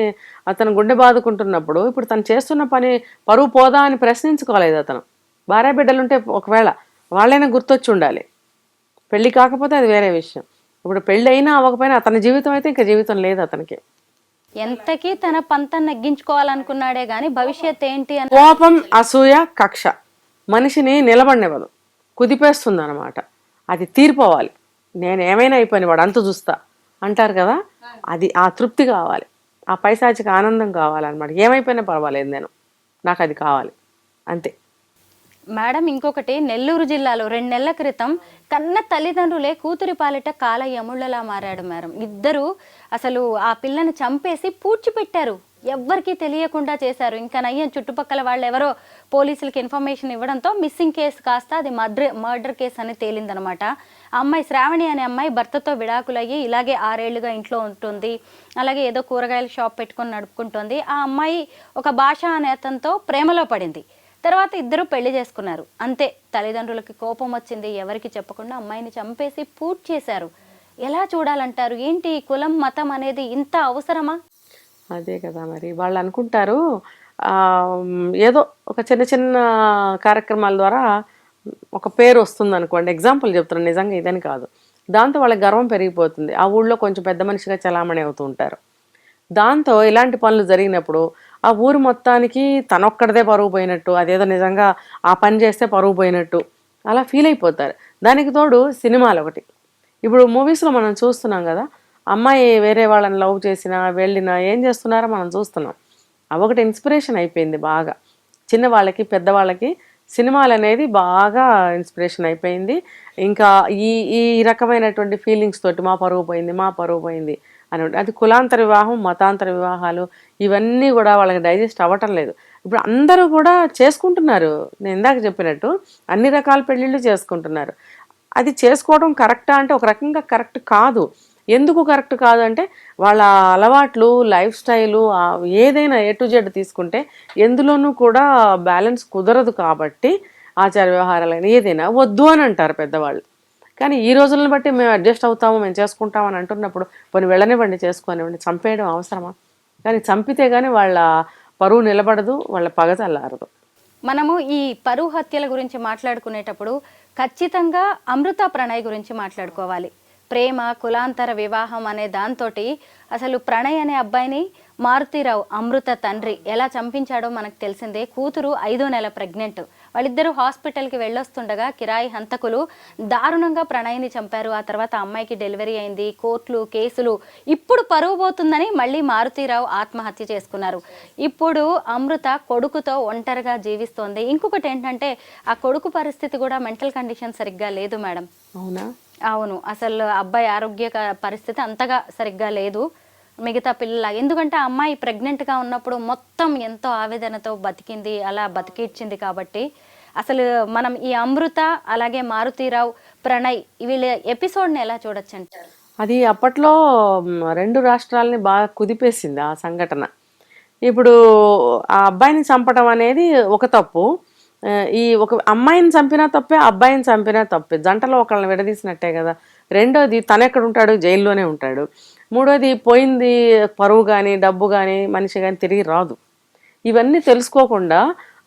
అతను గుండె బాదుకుంటున్నప్పుడు ఇప్పుడు తను చేస్తున్న పని పరువు పోదా అని ప్రశ్నించుకోలేదు అతను. భార్య బిడ్డలుంటే ఒకవేళ వాళ్ళైనా గుర్తొచ్చి ఉండాలి. పెళ్లి కాకపోతే అది వేరే విషయం. ఇప్పుడు పెళ్ళి అయినా అవ్వకపోయినా అతని జీవితం అయితే ఇంకా జీవితం లేదు అతనికి. ఎంతకీ తన పంతం నెగ్గించుకోవాలనుకున్నాడే గాని భవిష్యత్ ఏంటి అని. కోపం, అసూయ, కక్ష మనిషిని నిలబడినవ్వదు, కుదిపేస్తుంది అనమాట. అది తీరిపోవాలి. నేను ఏమైనా అయిపోయిన వాడు అంత చూస్తా అంటారు కదా, అది ఆ తృప్తి కావాలి, ఆ పైశాచిక ఆనందం కావాలన్నమాట. ఏమైపోయినా పర్వాలేదు, నాకు అది కావాలి అంతే. మేడం ఇంకొకటి, నెల్లూరు జిల్లాలో 2 నెలల క్రితం కన్న తల్లిదండ్రులే కూతురి పాలిట కాల యముళ్ళలా మారాడు మేడం. ఇద్దరు అసలు ఆ పిల్లని చంపేసి పూడ్చిపెట్టారు, ఎవ్వరికీ తెలియకుండా చేశారు. ఇంకా నయ్యం చుట్టుపక్కల వాళ్ళు ఎవరో పోలీసులకి ఇన్ఫర్మేషన్ ఇవ్వడంతో మిస్సింగ్ కేసు కాస్త అది మర్డర్ కేసు అని తేలిందనమాట. ఆ అమ్మాయి శ్రావణి అనే అమ్మాయి భర్తతో విడాకులయ్యి ఇలాగే 6 ఏళ్లుగా ఇంట్లో ఉంటుంది. అలాగే ఏదో కూరగాయల షాప్ పెట్టుకొని నడుపుకుంటుంది. ఆ అమ్మాయి ఒక భాష అనే అతనితో ప్రేమలో పడింది. తర్వాత ఇద్దరు పెళ్లి చేసుకున్నారు. అంతే, తల్లిదండ్రులకి కోపం వచ్చింది, ఎవరికి చెప్పకుండా అమ్మాయిని చంపేసి పూర్తి చేశారు. ఎలా చూడాలంటారు? ఏంటి కులం మతం అనేది ఇంత అవసరమా? అదే కదా, మరి వాళ్ళు అనుకుంటారు ఏదో ఒక చిన్న చిన్న కార్యక్రమాల ద్వారా ఒక పేరు వస్తుంది అనుకోండి. ఎగ్జాంపుల్ చెప్తున్నాను, నిజంగా ఇదని కాదు. దాంతో వాళ్ళకి గర్వం పెరిగిపోతుంది. ఆ ఊళ్ళో కొంచెం పెద్ద మనిషిగా చలామణి అవుతూ ఉంటారు. దాంతో ఇలాంటి పనులు జరిగినప్పుడు ఆ ఊరు మొత్తానికి తనొక్కడిదే పరువు పోయినట్టు, అదేదో నిజంగా ఆ పని చేస్తే పరువు పోయినట్టు అలా ఫీల్ అయిపోతారు. దానికి తోడు సినిమాలు ఒకటి, ఇప్పుడు మూవీస్లో మనం చూస్తున్నాం కదా, అమ్మాయి వేరే వాళ్ళని లవ్ చేసినా వెళ్ళినా ఏం చేస్తున్నారో మనం చూస్తున్నాం. అవొకటి ఇన్స్పిరేషన్ అయిపోయింది బాగా, చిన్నవాళ్ళకి పెద్దవాళ్ళకి సినిమాలు అనేది బాగా ఇన్స్పిరేషన్ అయిపోయింది. ఇంకా ఈ ఈ రకమైనటువంటి ఫీలింగ్స్ తోటి మా పరువు పోయింది, మా పరువు పోయింది అని అది కులాంతర వివాహం, మతాంతర వివాహాలు ఇవన్నీ కూడా వాళ్ళకి డైజెస్ట్ అవ్వటం లేదు. ఇప్పుడు అందరూ కూడా చేసుకుంటున్నారు, నేను ఇందాక చెప్పినట్టు అన్ని రకాల పెళ్ళిళ్ళు చేసుకుంటున్నారు. అది చేసుకోవడం కరెక్టా అంటే ఒక రకంగా కరెక్ట్ కాదు. ఎందుకు కరెక్ట్ కాదు అంటే వాళ్ళ అలవాట్లు, లైఫ్ స్టైలు, ఏదైనా A to Z తీసుకుంటే ఎందులోనూ కూడా బ్యాలెన్స్ కుదరదు. కాబట్టి ఆచార వ్యవహారాలైనా ఏదైనా వద్దు అని అంటారు పెద్దవాళ్ళు. కానీ ఈ రోజులను బట్టి మేము అడ్జస్ట్ అవుతాము, మేము చేసుకుంటామని అంటున్నప్పుడు కొన్ని వెళ్ళనివ్వండి, చేసుకోనివ్వండి, చంపేయడం అవసరమా? కానీ చంపితే కానీ వాళ్ళ పరువు నిలబడదు, వాళ్ళ పగ చల్లారదు. మనము ఈ పరువు హత్యల గురించి మాట్లాడుకునేటప్పుడు ఖచ్చితంగా అమృత ప్రణయ్ గురించి మాట్లాడుకోవాలి. ప్రేమ, కులాంతర వివాహం అనే దాంతోటి అసలు ప్రణయ్ అనే అబ్బాయిని మారుతీరావు అమృత తండ్రి ఎలా చంపించాడో మనకు తెలిసిందే. కూతురు 5వ నెల ప్రెగ్నెంట్. వాళ్ళిద్దరూ హాస్పిటల్కి వెళ్ళొస్తుండగా కిరాయి హంతకులు దారుణంగా ప్రణయ్ని చంపారు. ఆ తర్వాత అమ్మాయికి డెలివరీ అయింది, కోర్టులు, కేసులు. ఇప్పుడు పరువు పోతుందని మళ్ళీ మారుతీరావు ఆత్మహత్య చేసుకున్నారు. ఇప్పుడు అమృత కొడుకుతో ఒంటరిగా జీవిస్తోంది. ఇంకొకటి ఏంటంటే ఆ కొడుకు పరిస్థితి కూడా మెంటల్ కండిషన్ సరిగ్గా లేదు మేడం. అవునా? అవును, అసలు అబ్బాయి ఆరోగ్య పరిస్థితి అంతగా సరిగ్గా లేదు మిగతా పిల్లల. ఎందుకంటే ఆ అమ్మాయి ప్రెగ్నెంట్గా ఉన్నప్పుడు మొత్తం ఎంతో ఆవేదనతో బతికింది, అలా బతికిచ్చింది. కాబట్టి అసలు మనం ఈ అమృత అలాగే మారుతీరావు ప్రణయ్ వీళ్ళ ఎపిసోడ్ని ఎలా చూడొచ్చు అంటారు? అది అప్పట్లో 2 రాష్ట్రాలని బాగా కుదిపేసింది ఆ సంఘటన. ఇప్పుడు ఆ అబ్బాయిని చంపడం అనేది ఒక తప్పు, ఈ ఒక అమ్మాయిని చంపినా తప్పే, అబ్బాయిని చంపినా తప్పే, జంటలో ఒకళ్ళని విడదీసినట్టే కదా. రెండోది తను ఎక్కడ ఉంటాడు, జైల్లోనే ఉంటాడు. మూడోది పోయింది పరువు కానీ డబ్బు కానీ మనిషి కానీ తిరిగి రాదు. ఇవన్నీ తెలుసుకోకుండా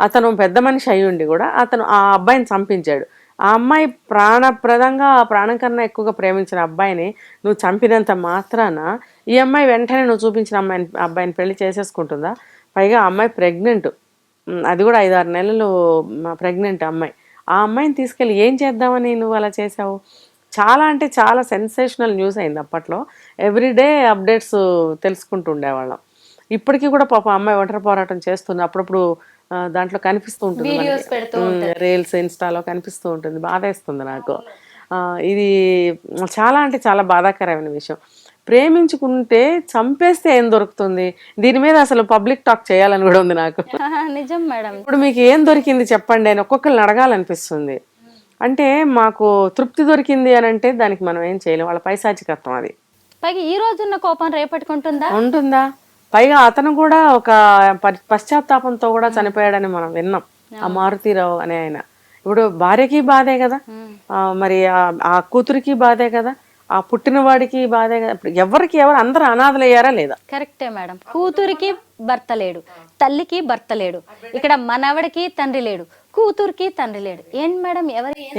అతను పెద్ద మనిషి అయ్యుండి కూడా అతను ఆ అబ్బాయిని చంపించాడు. ఆ అమ్మాయి ప్రాణప్రదంగా, ప్రాణం కన్నా ఎక్కువగా ప్రేమించిన అబ్బాయిని నువ్వు చంపినంత మాత్రాన ఈ అమ్మాయి వెంటనే నువ్వు చూపించిన అబ్బాయిని పెళ్లి చేసేసుకుంటుందా? పైగా ఆ అమ్మాయి ప్రెగ్నెంట్, అది కూడా 5-6 నెలలు ప్రెగ్నెంట్ అమ్మాయి. ఆ అమ్మాయిని తీసుకెళ్ళి ఏం చేద్దామని నువ్వు అలా చేసావు? చాలా అంటే చాలా సెన్సేషనల్ న్యూస్ అయింది అప్పట్లో. ఎవ్రీడే అప్డేట్స్ తెలుసుకుంటూ ఉండేవాళ్ళం. ఇప్పటికీ కూడా పాప అమ్మాయి ఒంటరి పోరాటం చేస్తుంది. అప్పుడప్పుడు దాంట్లో కనిపిస్తూ ఉంటుంది, రీల్స్ ఇన్స్టాలో కనిపిస్తూ ఉంటుంది. బాధేస్తుంది నాకు. ఇది చాలా అంటే చాలా బాధాకరమైన విషయం. ప్రేమించుకుంటే చంపేస్తే ఏం దొరుకుతుంది? దీని మీద అసలు పబ్లిక్ టాక్ చేయాలని కూడా ఉంది నాకు. నిజం మేడం. ఇప్పుడు మీకు ఏం దొరికింది చెప్పండి అని ఒక్కొక్కరిని అడగాలనిపిస్తుంది. అంటే మాకు తృప్తి దొరికింది అని అంటే దానికి మనం ఏం చేయలేం, వాళ్ళ పైశాచికత్వం అది. పైగా ఈ రోజున్న కోపం రేపటికుంటుందా? ఉంటుందా? పైగా అతను కూడా ఒక పశ్చాత్తాపంతో కూడా చనిపోయాడని మనం విన్నాం, ఆ మారుతీరావు అనే ఆయన. ఇప్పుడు భార్యకి బాధే కదా, మరి ఆ కూతురికి బాధే కదా, ఆ పుట్టినవాడికి బాధే కదా. ఇప్పుడు ఎవరికి అందరూ అనాథలయ్యారా లేదా? కరెక్టే మేడం. కూతురికి భర్త లేడు, తల్లికి భర్త లేడు, ఇక్కడ మనవడికి తండ్రి లేడు, కూతురికి తండ్రి లేడు. ఏంటి మేడం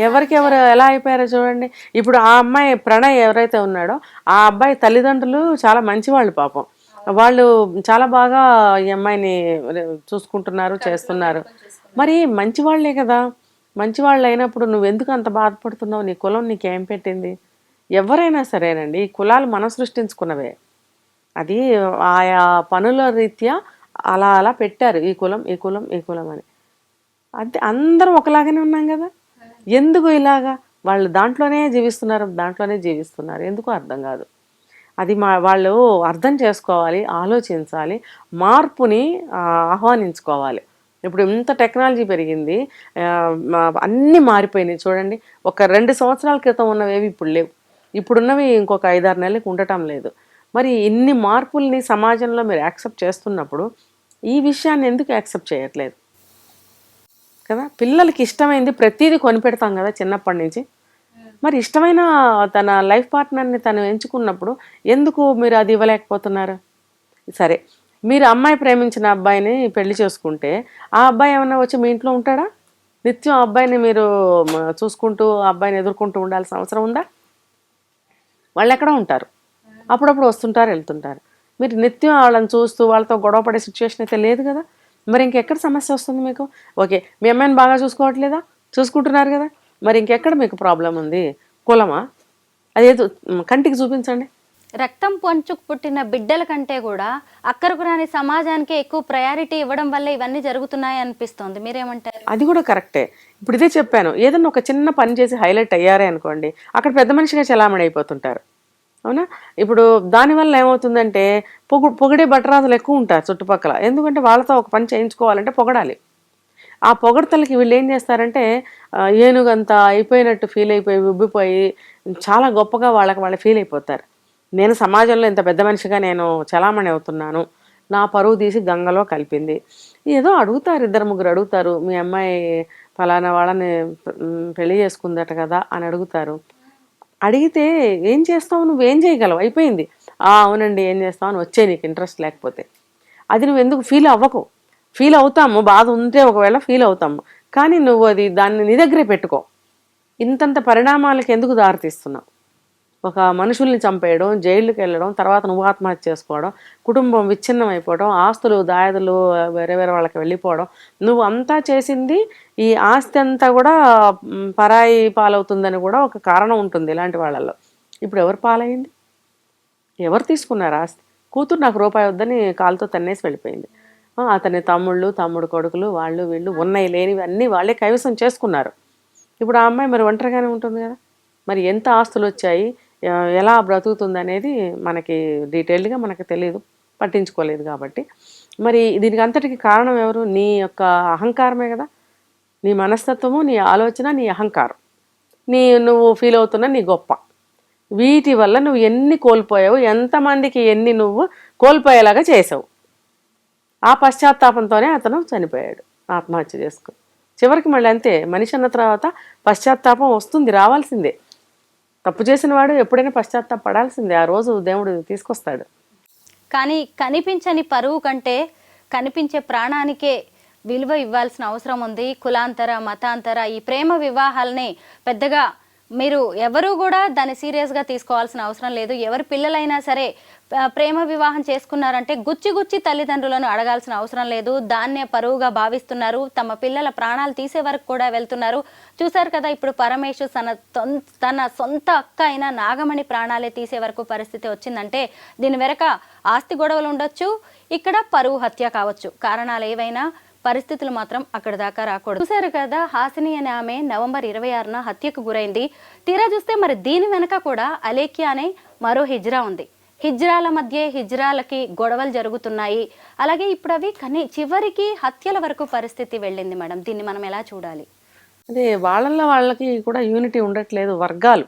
ఎవరికెవరు ఎలా అయిపోయారో చూడండి. ఇప్పుడు ఆ అమ్మాయి ప్రణయ్ ఎవరైతే ఉన్నాడో ఆ అబ్బాయి తల్లిదండ్రులు చాలా మంచివాళ్ళు పాపం. వాళ్ళు చాలా బాగా ఈ అమ్మాయిని చూసుకుంటున్నారు, చేస్తున్నారు. మరి మంచివాళ్లే కదా. మంచివాళ్ళు అయినప్పుడు నువ్వెందుకు అంత బాధపడుతున్నావు? నీ కులం నీకేం పెట్టింది? ఎవరైనా సరేనండి, ఈ కులాలు మనం సృష్టించుకున్నవే. అది ఆయా పనుల రీత్యా అలా అలా పెట్టారు, ఈ కులం ఈ కులం ఈ కులం అని. అంటే అందరం ఒకలాగానే ఉన్నాం కదా. ఎందుకు ఇలాగా? వాళ్ళు దాంట్లోనే జీవిస్తున్నారు, ఎందుకు అర్థం కాదు. అది వాళ్ళు అర్థం చేసుకోవాలి, ఆలోచించాలి, మార్పుని ఆహ్వానించుకోవాలి. ఇప్పుడు ఇంత టెక్నాలజీ పెరిగింది, అన్నీ మారిపోయినాయి చూడండి. ఒక 2 సంవత్సరాల క్రితం ఉన్నవేవి ఇప్పుడు లేవు, ఇప్పుడున్నవి ఇంకొక 5-6 నెలలకు ఉండటం లేదు. మరి ఇన్ని మార్పుల్ని సమాజంలో మీరు యాక్సెప్ట్ చేస్తున్నప్పుడు ఈ విషయాన్ని ఎందుకు యాక్సెప్ట్ చేయట్లేదు కదా? పిల్లలకి ఇష్టమైంది ప్రతిదీ కొనిపెడతాం కదా చిన్నప్పటి నుంచి. మరి ఇష్టమైన తన లైఫ్ పార్ట్నర్ని తను ఎంచుకున్నప్పుడు ఎందుకు మీరు అది ఇవ్వలేకపోతున్నారు? సరే, మీరు అమ్మాయి ప్రేమించిన అబ్బాయిని పెళ్లి చేసుకుంటే ఆ అబ్బాయి ఏమన్నా వచ్చి మీ ఇంట్లో ఉంటాడా? నిత్యం ఆ అబ్బాయిని మీరు చూసుకుంటూ ఆ అబ్బాయిని ఎదుర్కొంటూ ఉండాల్సిన అవసరం ఉందా? వాళ్ళు ఎక్కడ ఉంటారు, అప్పుడప్పుడు వస్తుంటారు వెళ్తుంటారు. మీరు నిత్యం వాళ్ళని చూస్తూ వాళ్ళతో గొడవ పడే సిచ్యువేషన్ అయితే లేదు కదా. మరి ఇంకెక్కడ సమస్య వస్తుంది మీకు? ఓకే, మీ అమ్మాయిని బాగా చూసుకోవట్లేదా? చూసుకుంటున్నారు కదా, మరి ఇంకెక్కడ మీకు ప్రాబ్లం ఉంది? కులమా? అదేదో కంటికి చూపించండి. రక్తం పంచుకు పుట్టిన బిడ్డల కంటే కూడా అక్కరకు రాని సమాజానికి ఎక్కువ ప్రయారిటీ ఇవ్వడం వల్ల ఇవన్నీ జరుగుతున్నాయి అనిపిస్తోంది. మీరేమంటారు? అది కూడా కరెక్టే. ఇప్పుడు ఇదే చెప్పాను, ఏదన్నా ఒక చిన్న పని చేసి హైలైట్ అయ్యారే అనుకోండి, అక్కడ పెద్ద మనిషిగా చలామణి అయిపోతుంటారు. అవునా? ఇప్పుడు దానివల్ల ఏమవుతుందంటే పొగిడే భట్టరాజులు ఎక్కువ ఉంటారు చుట్టుపక్కల. ఎందుకంటే వాళ్ళతో ఒక పని చేయించుకోవాలంటే పొగడాలి. ఆ పొగడతలకి వీళ్ళు ఏం చేస్తారంటే ఏనుగంతా అయిపోయినట్టు ఫీల్ అయిపోయి ఉబ్బిపోయి చాలా గొప్పగా వాళ్ళు ఫీల్ అయిపోతారు. నేను సమాజంలో ఇంత పెద్ద మనిషిగా నేను చలామణి అవుతున్నాను, నా పరువు తీసి గంగలో కలిపింది. ఏదో అడుగుతారు, 2-3 అడుగుతారు, మీ అమ్మాయి ఫలానా వాళ్ళని పెళ్లి చేసుకుందట కదా అని అడుగుతారు. అడిగితే ఏం చేస్తావు, నువ్వేం చేయగలవు, అయిపోయింది. అవునండి ఏం చేస్తావు అని వచ్చే, నీకు ఇంట్రెస్ట్ లేకపోతే. అది నువ్వు ఎందుకు ఫీల్ అవ్వకు. ఫీల్ అవుతాము, బాధ ఉంటే ఒకవేళ ఫీల్ అవుతాము, కానీ నువ్వు దాన్ని నీ దగ్గరే పెట్టుకో. ఇంతంత పరిణామాలకు ఎందుకు దారితీస్తున్నావు? ఒక మనుషుల్ని చంపేయడం, జైళ్ళకి వెళ్ళడం, తర్వాత నువ్వు ఆత్మహత్య చేసుకోవడం, కుటుంబం విచ్ఛిన్నం అయిపోవడం, ఆస్తులు దాయాదులు వేరే వేరే వాళ్ళకి వెళ్ళిపోవడం, నువ్వు అంతా చేసింది ఈ ఆస్తి అంతా కూడా పరాయి పాలవుతుందని కూడా ఒక కారణం ఉంటుంది ఇలాంటి వాళ్ళల్లో. ఇప్పుడు ఎవరు పాలైంది? ఎవరు తీసుకున్నారు ఆస్తి? కూతురు నాకు రూపాయి వద్దని కాలుతో తన్నేసి వెళ్ళిపోయింది. అతని తమ్ముడు కొడుకులు, వాళ్ళు వీళ్ళు ఉన్నాయి లేనివి అన్నీ వాళ్ళే కైవసం చేసుకున్నారు. ఇప్పుడు ఆ అమ్మాయి మరి ఒంటరిగానే ఉంటుంది కదా. మరి ఎంత ఆస్తులు వచ్చాయి, ఎలా బ్రతుకుతుంది అనేది మనకి డీటెయిల్డ్గా మనకు తెలియదు, పట్టించుకోలేదు కాబట్టి. మరి దీనికి అంతటికి కారణం ఎవరు? నీ యొక్క అహంకారమే కదా. నీ మనస్తత్వము, నీ ఆలోచన, నీ అహంకారం, నువ్వు ఫీల్ అవుతున్న నీ గొప్ప, వీటి వల్ల నువ్వు ఎన్ని కోల్పోయావు, ఎంతమందికి ఎన్ని నువ్వు కోల్పోయేలాగా చేసావు. ఆ పశ్చాత్తాపంతోనే అతను చనిపోయాడు, ఆత్మహత్య చేసుకుని. చివరికి మళ్ళీ అంతే, మనిషి అన్న తర్వాత పశ్చాత్తాపం వస్తుంది, రావాల్సిందే. తప్పు చేసిన వాడు ఎప్పుడైనా పశ్చాత్తాపడాల్సిందే, ఆ రోజు దేవుడు తీసుకొస్తాడు. కానీ కనిపించని పరువు కంటే కనిపించే ప్రాణానికే విలువ ఇవ్వాల్సిన అవసరం ఉంది. కులాంతర, మతాంతర ఈ ప్రేమ వివాహాలని పెద్దగా మీరు ఎవరు కూడా దాన్ని సీరియస్గా తీసుకోవాల్సిన అవసరం లేదు. ఎవరి పిల్లలైనా సరే ప్రేమ వివాహం చేసుకున్నారంటే గుచ్చి తల్లిదండ్రులను అడగాల్సిన అవసరం లేదు. దాన్నే పరువుగా భావిస్తున్నారు, తమ పిల్లల ప్రాణాలు తీసే వరకు కూడా వెళ్తున్నారు. చూశారు కదా, ఇప్పుడు పరమేశు తన సొంత అక్క అయిన నాగమణి ప్రాణాలే తీసే వరకు పరిస్థితి వచ్చిందంటే దీని వెనక ఆస్తి గొడవలు ఉండొచ్చు, ఇక్కడ పరువు హత్య కావచ్చు. కారణాలు ఏవైనా పరిస్థితులు మాత్రం అక్కడ దాకా రాకూడదు. చూశారు కదా, హాసిని అనే ఆమె నవంబర్ 26న హత్యకు గురైంది. తీరా చూస్తే మరి దీని వెనక కూడా అలేఖ్య అనే మరో హిజ్రా ఉంది. హిజ్రాల మధ్య హిజ్రాలకి గొడవలు జరుగుతున్నాయి. అలాగే ఇప్పుడు అవి చివరికి హత్యల వరకు పరిస్థితి వెళ్ళింది. మేడం, దీన్ని మనం ఎలా చూడాలి? అదే వాళ్ళకి కూడా యూనిటీ ఉండట్లేదు, వర్గాలు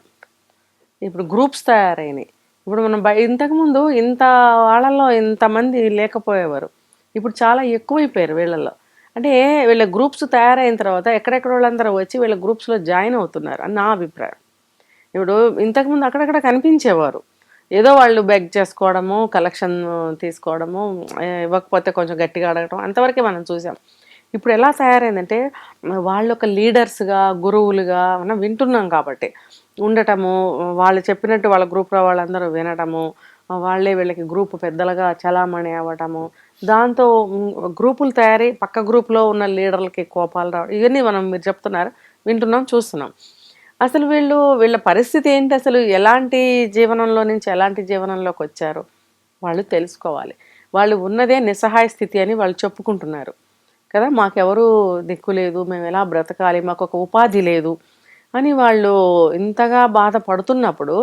ఇప్పుడు గ్రూప్స్ తయారైనాయి. ఇప్పుడు మనం ఇంతకుముందు ఇంత వాళ్ళల్లో ఇంతమంది లేకపోయేవారు, ఇప్పుడు చాలా ఎక్కువైపోయారు వీళ్ళల్లో. అంటే వీళ్ళ గ్రూప్స్ తయారైన తర్వాత ఎక్కడెక్కడ వాళ్ళందరూ వచ్చి వీళ్ళ గ్రూప్స్లో జాయిన్ అవుతున్నారు అని నా అభిప్రాయం. ఇప్పుడు ఇంతకుముందు అక్కడక్కడ కనిపించేవారు, ఏదో వాళ్ళు బెగ్ చేసుకోవడము, కలెక్షన్ తీసుకోవడము, ఇవ్వకపోతే కొంచెం గట్టిగా అడగటం, అంతవరకే మనం చూసాం. ఇప్పుడు ఎలా తయారైందంటే వాళ్ళు ఒక లీడర్స్గా, గురువులుగా మనం వింటున్నాం కాబట్టి ఉండటము, వాళ్ళు చెప్పినట్టు వాళ్ళ గ్రూప్లో వాళ్ళందరూ వినటము, వాళ్ళే వీళ్ళకి గ్రూప్ పెద్దలుగా చలామణి అవ్వటము, దాంతో గ్రూపులు తయారై పక్క గ్రూప్లో ఉన్న లీడర్లకి కోపాలు రావడం, ఇవన్నీ మీరు చెప్తున్నారు, వింటున్నాం, చూస్తున్నాం. అసలు వీళ్ళ పరిస్థితి ఏంటి, అసలు ఎలాంటి జీవనంలో నుంచి ఎలాంటి జీవనంలోకి వచ్చారు వాళ్ళు తెలుసుకోవాలి. వాళ్ళు ఉన్నదే నిస్సహాయ స్థితి అని వాళ్ళు చెప్పుకుంటున్నారు కదా. మాకెవరు దిక్కు లేదు, మేము ఎలా బ్రతకాలి, మాకు ఒక ఉపాధి లేదు అని వాళ్ళు ఇంతగా బాధపడుతున్నప్పుడు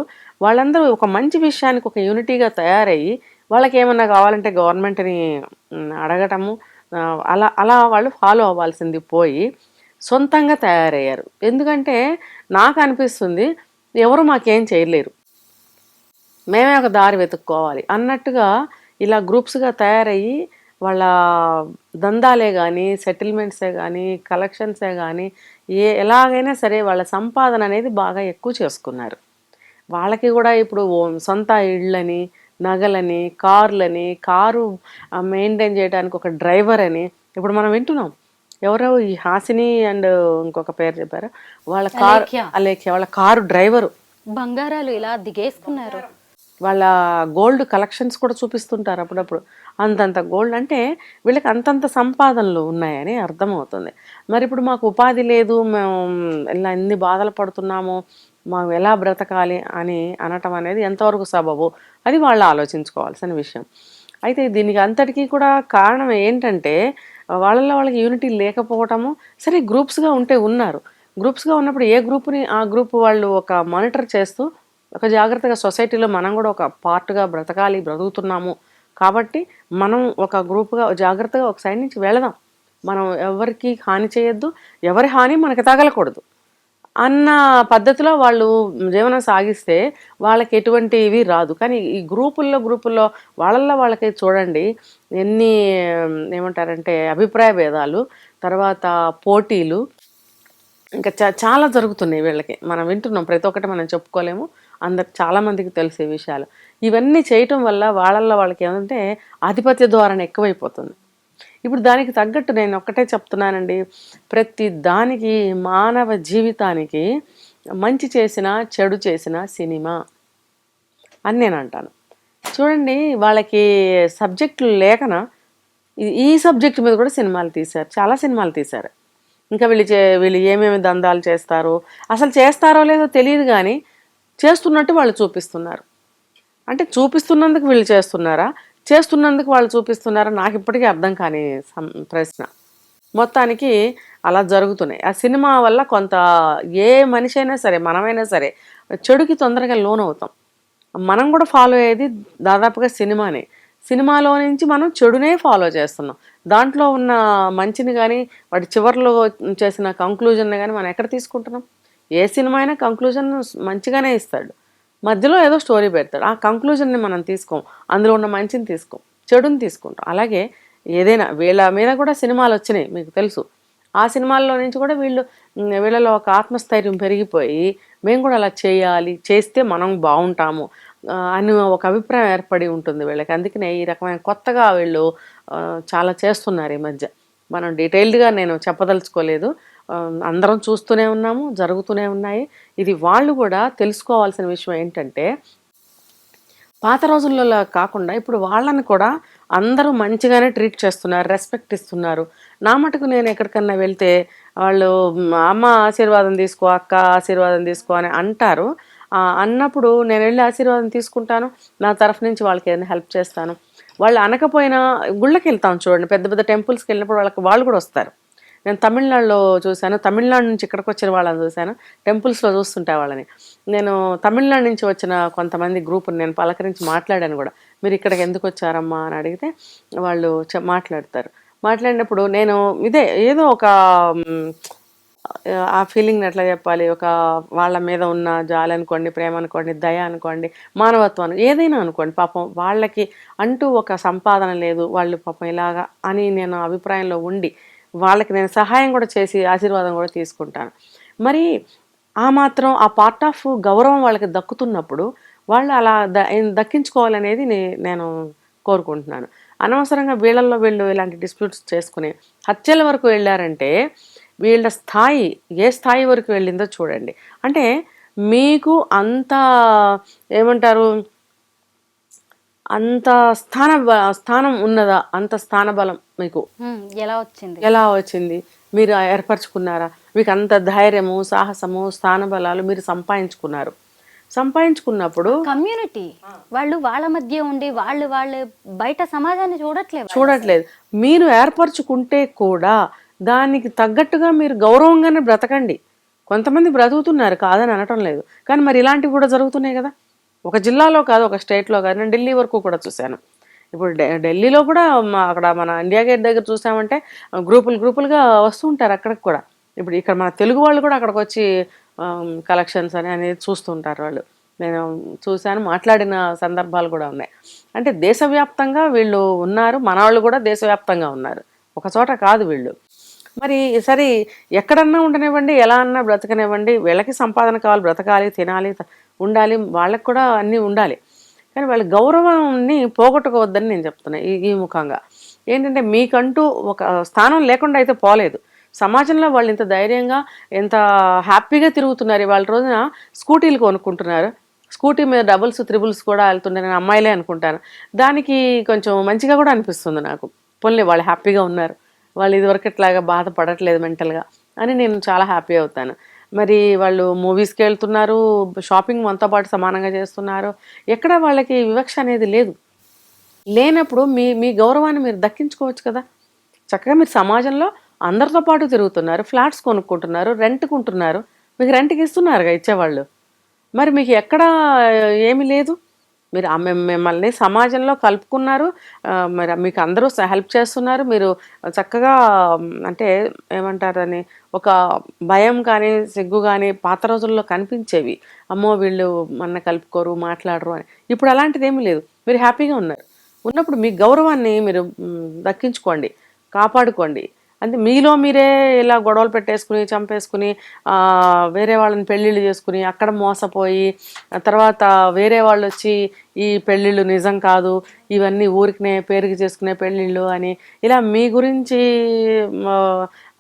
వాళ్ళందరూ ఒక మంచి విషయానికి ఒక యూనిటీగా తయారయ్యి వాళ్ళకి ఏమన్నా కావాలంటే గవర్నమెంట్ని అడగటము, అలా వాళ్ళు ఫాలో అవ్వాల్సింది పోయి సొంతంగా తయారయ్యారు. ఎందుకంటే నాకు అనిపిస్తుంది ఎవరు మాకేం చేయలేరు, మేమే ఒక దారి వెతుక్కోవాలి అన్నట్టుగా ఇలా గ్రూప్స్గా తయారయ్యి వాళ్ళ దందాలే కానీ, సెటిల్మెంట్సే కానీ, కలెక్షన్సే కానీ ఎలాగైనా సరే వాళ్ళ సంపాదన అనేది బాగా ఎక్కువ చేసుకున్నారు. వాళ్ళకి కూడా ఇప్పుడు సొంత ఇళ్ళని, నగలని, కారు మెయింటైన్ చేయడానికి ఒక డ్రైవర్ అని ఇప్పుడు మనం వింటున్నాం. ఎవరో ఈ హాసిని అండ్ ఇంకొక పేరు చెప్పారు, వాళ్ళ కారు అలేఖ్య, వాళ్ళ కారు డ్రైవరు, బంగారాలు ఇలా దిగేసుకున్నారు. వాళ్ళ గోల్డ్ కలెక్షన్స్ కూడా చూపిస్తుంటారు అప్పుడప్పుడు. అంతంత గోల్డ్ అంటే వీళ్ళకి అంతంత సంపాదనలు ఉన్నాయని అర్థమవుతుంది. మరి ఇప్పుడు మాకు ఉపాధి లేదు, మేము ఇలా ఎన్ని బాధలు పడుతున్నాము, మనం ఎలా బ్రతకాలి అని అనటం అనేది ఎంతవరకు సబబు, అది వాళ్ళు ఆలోచించుకోవాల్సిన విషయం. అయితే దీనికి అంతటికీ కూడా కారణం ఏంటంటే వాళ్ళల్లో వాళ్ళకి యూనిటీ లేకపోవటము. సరే గ్రూప్స్గా ఉంటే ఉన్నారు, గ్రూప్స్గా ఉన్నప్పుడు ఏ గ్రూప్ని ఆ గ్రూప్ వాళ్ళు ఒక మానిటర్ చేస్తూ ఒక జాగ్రత్తగా సొసైటీలో మనం కూడా ఒక పార్ట్గా బ్రతకాలి, బ్రతుకుతున్నాము కాబట్టి మనం ఒక గ్రూప్గా జాగ్రత్తగా ఒక సైడ్ నుంచి వెళదాం, మనం ఎవరికి హాని చేయొద్దు, ఎవరి హాని మనకి తగలకూడదు అన్న పద్ధతిలో వాళ్ళు జీవనం సాగిస్తే వాళ్ళకి ఎటువంటివి రాదు. కానీ ఈ గ్రూపుల్లో వాళ్ళల్లో వాళ్ళకి చూడండి ఎన్ని ఏమంటారంటే అభిప్రాయ భేదాలు, తర్వాత పోటీలు ఇంకా చాలా జరుగుతున్నాయి వీళ్ళకి. మనం వింటున్నాం, ప్రతి ఒక్కటి మనం చెప్పుకోలేము, అందరికి చాలామందికి తెలిసే విషయాలు. ఇవన్నీ చేయటం వల్ల వాళ్ళల్లో వాళ్ళకి ఏమంటే ఆధిపత్య ధోరణి ఎక్కువైపోతుంది. ఇప్పుడు దానికి తగ్గట్టు నేను ఒక్కటే చెప్తున్నానండి, ప్రతి దానికి మానవ జీవితానికి మంచి చేసిన చెడు చేసిన సినిమా అని నేను అంటాను. చూడండి వాళ్ళకి సబ్జెక్టులు లేకన ఈ సబ్జెక్ట్ మీద కూడా సినిమాలు తీశారు, చాలా సినిమాలు తీశారు. ఇంకా వీళ్ళు ఏమేమి దందాలు చేస్తారో, అసలు చేస్తారో లేదో తెలియదు కానీ చేస్తున్నట్టు వాళ్ళు చూపిస్తున్నారు. అంటే చూపిస్తున్నందుకు వీళ్ళు చేస్తున్నారా, చేస్తున్నందుకు వాళ్ళు చూపిస్తున్నారా, నాకు ఇప్పటికీ అర్థం కాని ప్రశ్న. మొత్తానికి అలా జరుగుతున్నాయి. ఆ సినిమా వల్ల కొంత ఏ మనిషి అయినా సరే, మనమైనా సరే చెడుకి తొందరగా లోనవుతాం. మనం కూడా ఫాలో అయ్యేది దాదాపుగా సినిమానే. సినిమాలో నుంచి మనం చెడునే ఫాలో చేస్తున్నాం. దాంట్లో ఉన్న మంచిని కానీ వాటి చివరిలో చేసిన కంక్లూజన్ని కానీ మనం ఎక్కడ తీసుకుంటున్నాం? ఏ సినిమా అయినా కంక్లూజన్ మంచిగానే ఇస్తాడు, మధ్యలో ఏదో స్టోరీ పెడతాడు, ఆ కంక్లూజన్ని మనం తీసుకోం, అందులో ఉన్న మంచిని తీసుకోం, చెడుని తీసుకుంటాం. అలాగే ఏదైనా వీళ్ళ మీద కూడా సినిమాలు వచ్చినాయి మీకు తెలుసు. ఆ సినిమాల్లో నుంచి కూడా వీళ్ళలో ఒక ఆత్మస్థైర్యం పెరిగిపోయి మేము కూడా అలా చేయాలి, చేస్తే మనం బాగుంటాము అని ఒక అభిప్రాయం ఏర్పడి ఉంటుంది వీళ్ళకి. అందుకనే ఈ రకమైన కొత్తగా వీళ్ళు చాలా చేస్తున్నారు ఈ మధ్య. మనం డీటెయిల్డ్గా నేను చెప్పదలుచుకోలేదు, అందరం చూస్తూనే ఉన్నాము, జరుగుతూనే ఉన్నాయి. ఇది వాళ్ళు కూడా తెలుసుకోవాల్సిన విషయం ఏంటంటే పాత రోజుల్లో కాకుండా ఇప్పుడు వాళ్ళని కూడా అందరూ మంచిగానే ట్రీట్ చేస్తున్నారు, రెస్పెక్ట్ ఇస్తున్నారు. నా మటుకు నేను ఎక్కడికన్నా వెళ్తే వాళ్ళు అమ్మ ఆశీర్వాదం తీసుకో, అక్క ఆశీర్వాదం తీసుకో అని అంటారు. అన్నప్పుడు నేను వెళ్ళి ఆశీర్వాదం తీసుకుంటాను, నా తరఫు నుంచి వాళ్ళకి ఏదైనా హెల్ప్ చేస్తాను. వాళ్ళు అనకపోయినా గుళ్ళకి వెళ్తాం చూడండి, పెద్ద పెద్ద టెంపుల్స్కి వెళ్ళినప్పుడు వాళ్ళు కూడా వస్తారు. నేను తమిళనాడులో చూశాను, తమిళనాడు నుంచి ఇక్కడికి వచ్చిన వాళ్ళని చూశాను, టెంపుల్స్లో చూస్తుంటా వాళ్ళని. నేను తమిళనాడు నుంచి వచ్చిన కొంతమంది గ్రూప్ని నేను పలకరించి మాట్లాడాను కూడా. మీరు ఇక్కడికి ఎందుకు వచ్చారమ్మా అని అడిగితే వాళ్ళు మాట్లాడినప్పుడు నేను ఇదే ఏదో ఒక ఆ ఫీలింగ్ని ఎట్లా చెప్పాలి, ఒక వాళ్ళ మీద ఉన్న జాలి అనుకోండి, ప్రేమ అనుకోండి, దయ అనుకోండి, మానవత్వం ఏదైనా అనుకోండి, పాపం వాళ్ళకి అంటూ ఒక సంపాదన లేదు, వాళ్ళు పాపం ఇలాగా అని నేను అభిప్రాయంలో ఉండి వాళ్ళకి నేను సహాయం కూడా చేసి ఆశీర్వాదం కూడా తీసుకుంటాను. మరి ఆ మాత్రం ఆ పార్ట్ ఆఫ్ గౌరవం వాళ్ళకి దక్కుతున్నప్పుడు వాళ్ళు అలా దక్కించుకోవాలనేది నేను కోరుకుంటున్నాను. అనవసరంగా వీళ్ళు ఇలాంటి డిస్ప్యూట్స్ చేసుకుని హత్యల వరకు వెళ్ళారంటే వీళ్ళ స్థాయి ఏ స్థాయి వరకు వెళ్ళిందో చూడండి. అంటే మీకు అంత ఏమంటారు, అంత స్థానం ఉన్నదా, అంత స్థానబలం మీకు ఎలా వచ్చింది, మీరు ఏర్పరచుకున్నారా? మీకు అంత ధైర్యము, సాహసము, స్థానబలాలు మీరు సంపాదించుకున్నప్పుడు కమ్యూనిటీ వాళ్ళు వాళ్ళ మధ్య ఉండి వాళ్ళు బయట సమాజాన్ని చూడట్లేదు. మీరు ఏర్పరచుకుంటే కూడా దానికి తగ్గట్టుగా మీరు గౌరవంగానే బ్రతకండి. కొంతమంది బ్రతుకుతున్నారు, కాదని అనటం లేదు, కానీ మరి ఇలాంటివి కూడా జరుగుతున్నాయి కదా. ఒక జిల్లాలో కాదు, ఒక స్టేట్లో కాదు, నేను ఢిల్లీ వరకు కూడా చూశాను. ఇప్పుడు ఢిల్లీలో కూడా అక్కడ మన ఇండియా గేట్ దగ్గర చూసామంటే గ్రూపులుగా వస్తుంటారు అక్కడికి కూడా. ఇప్పుడు ఇక్కడ మన తెలుగు వాళ్ళు కూడా అక్కడికి వచ్చి కలెక్షన్స్ అనేది చూస్తుంటారు వాళ్ళు. నేను చూశాను, మాట్లాడిన సందర్భాలు కూడా ఉన్నాయి. అంటే దేశవ్యాప్తంగా వీళ్ళు ఉన్నారు, మన వాళ్ళు కూడా దేశవ్యాప్తంగా ఉన్నారు, ఒక చోట కాదు వీళ్ళు. మరి సరే ఎక్కడన్నా ఉండనివ్వండి, ఎలా అన్నా బ్రతకనివ్వండి, వీళ్ళకి సంపాదన కావాలి, బ్రతకాలి, తినాలి, ఉండాలి, వాళ్ళకి కూడా అన్నీ ఉండాలి. కానీ వాళ్ళ గౌరవాన్ని పోగొట్టుకోవద్దని నేను చెప్తున్నాను. ఈ ముఖంగా ఏంటంటే మీకంటూ ఒక స్థానం లేకుండా అయితే పోలేదు. సమాజంలో వాళ్ళు ఇంత ధైర్యంగా ఎంత హ్యాపీగా తిరుగుతున్నారు. వాళ్ళ రోజున స్కూటీలు కొనుక్కుంటున్నారు, స్కూటీ మీద డబుల్స్ త్రిబుల్స్ కూడా వెళ్తుంటే నేను అమ్మాయిలే అనుకుంటాను. దానికి కొంచెం మంచిగా కూడా అనిపిస్తుంది నాకు. పోన్లే వాళ్ళు హ్యాపీగా ఉన్నారు, వాళ్ళు ఇదివరకు ఇట్లాగా బాధపడట్లేదు మెంటల్గా అని నేను చాలా హ్యాపీ అవుతాను. మరి వాళ్ళు మూవీస్కి వెళ్తున్నారు, షాపింగ్ మనతో పాటు సమానంగా చేస్తున్నారు. ఎక్కడ వాళ్ళకి వివక్ష అనేది లేదు. లేనప్పుడు మీ మీ గౌరవాన్ని మీరు దక్కించుకోవచ్చు కదా. చక్కగా మీరు సమాజంలో అందరితో పాటు తిరుగుతున్నారు, ఫ్లాట్స్ కొనుక్కుంటున్నారు, రెంట్కుంటున్నారు, మీకు రెంట్కి ఇస్తున్నారుగా ఇచ్చేవాళ్ళు. మరి మీకు ఎక్కడ ఏమీ లేదు. మీరు మిమ్మల్ని సమాజంలో కలుపుకున్నారు. మరి మీకు అందరూ హెల్ప్ చేస్తున్నారు. మీరు చక్కగా అంటే ఏమంటారని ఒక భయం కానీ సిగ్గు కానీ పాత రోజుల్లో కనిపించేవి. అమ్మో వీళ్ళు మన కలుపుకోరు, మాట్లాడరు అని. ఇప్పుడు అలాంటిది ఏమీ లేదు. మీరు హ్యాపీగా ఉన్నారు. ఉన్నప్పుడు మీ గౌరవాన్ని మీరు దక్కించుకోండి, కాపాడుకోండి. అంటే మీలో మీరే ఇలా గొడవలు పెట్టేసుకుని చంపేసుకుని వేరే వాళ్ళని పెళ్ళిళ్ళు చేసుకుని అక్కడ మోసపోయి తర్వాత వేరే వాళ్ళు వచ్చి ఈ పెళ్ళిళ్ళు నిజం కాదు, ఇవన్నీ ఊరికినే పేరుకి చేసుకునే పెళ్ళిళ్ళు అని ఇలా మీ గురించి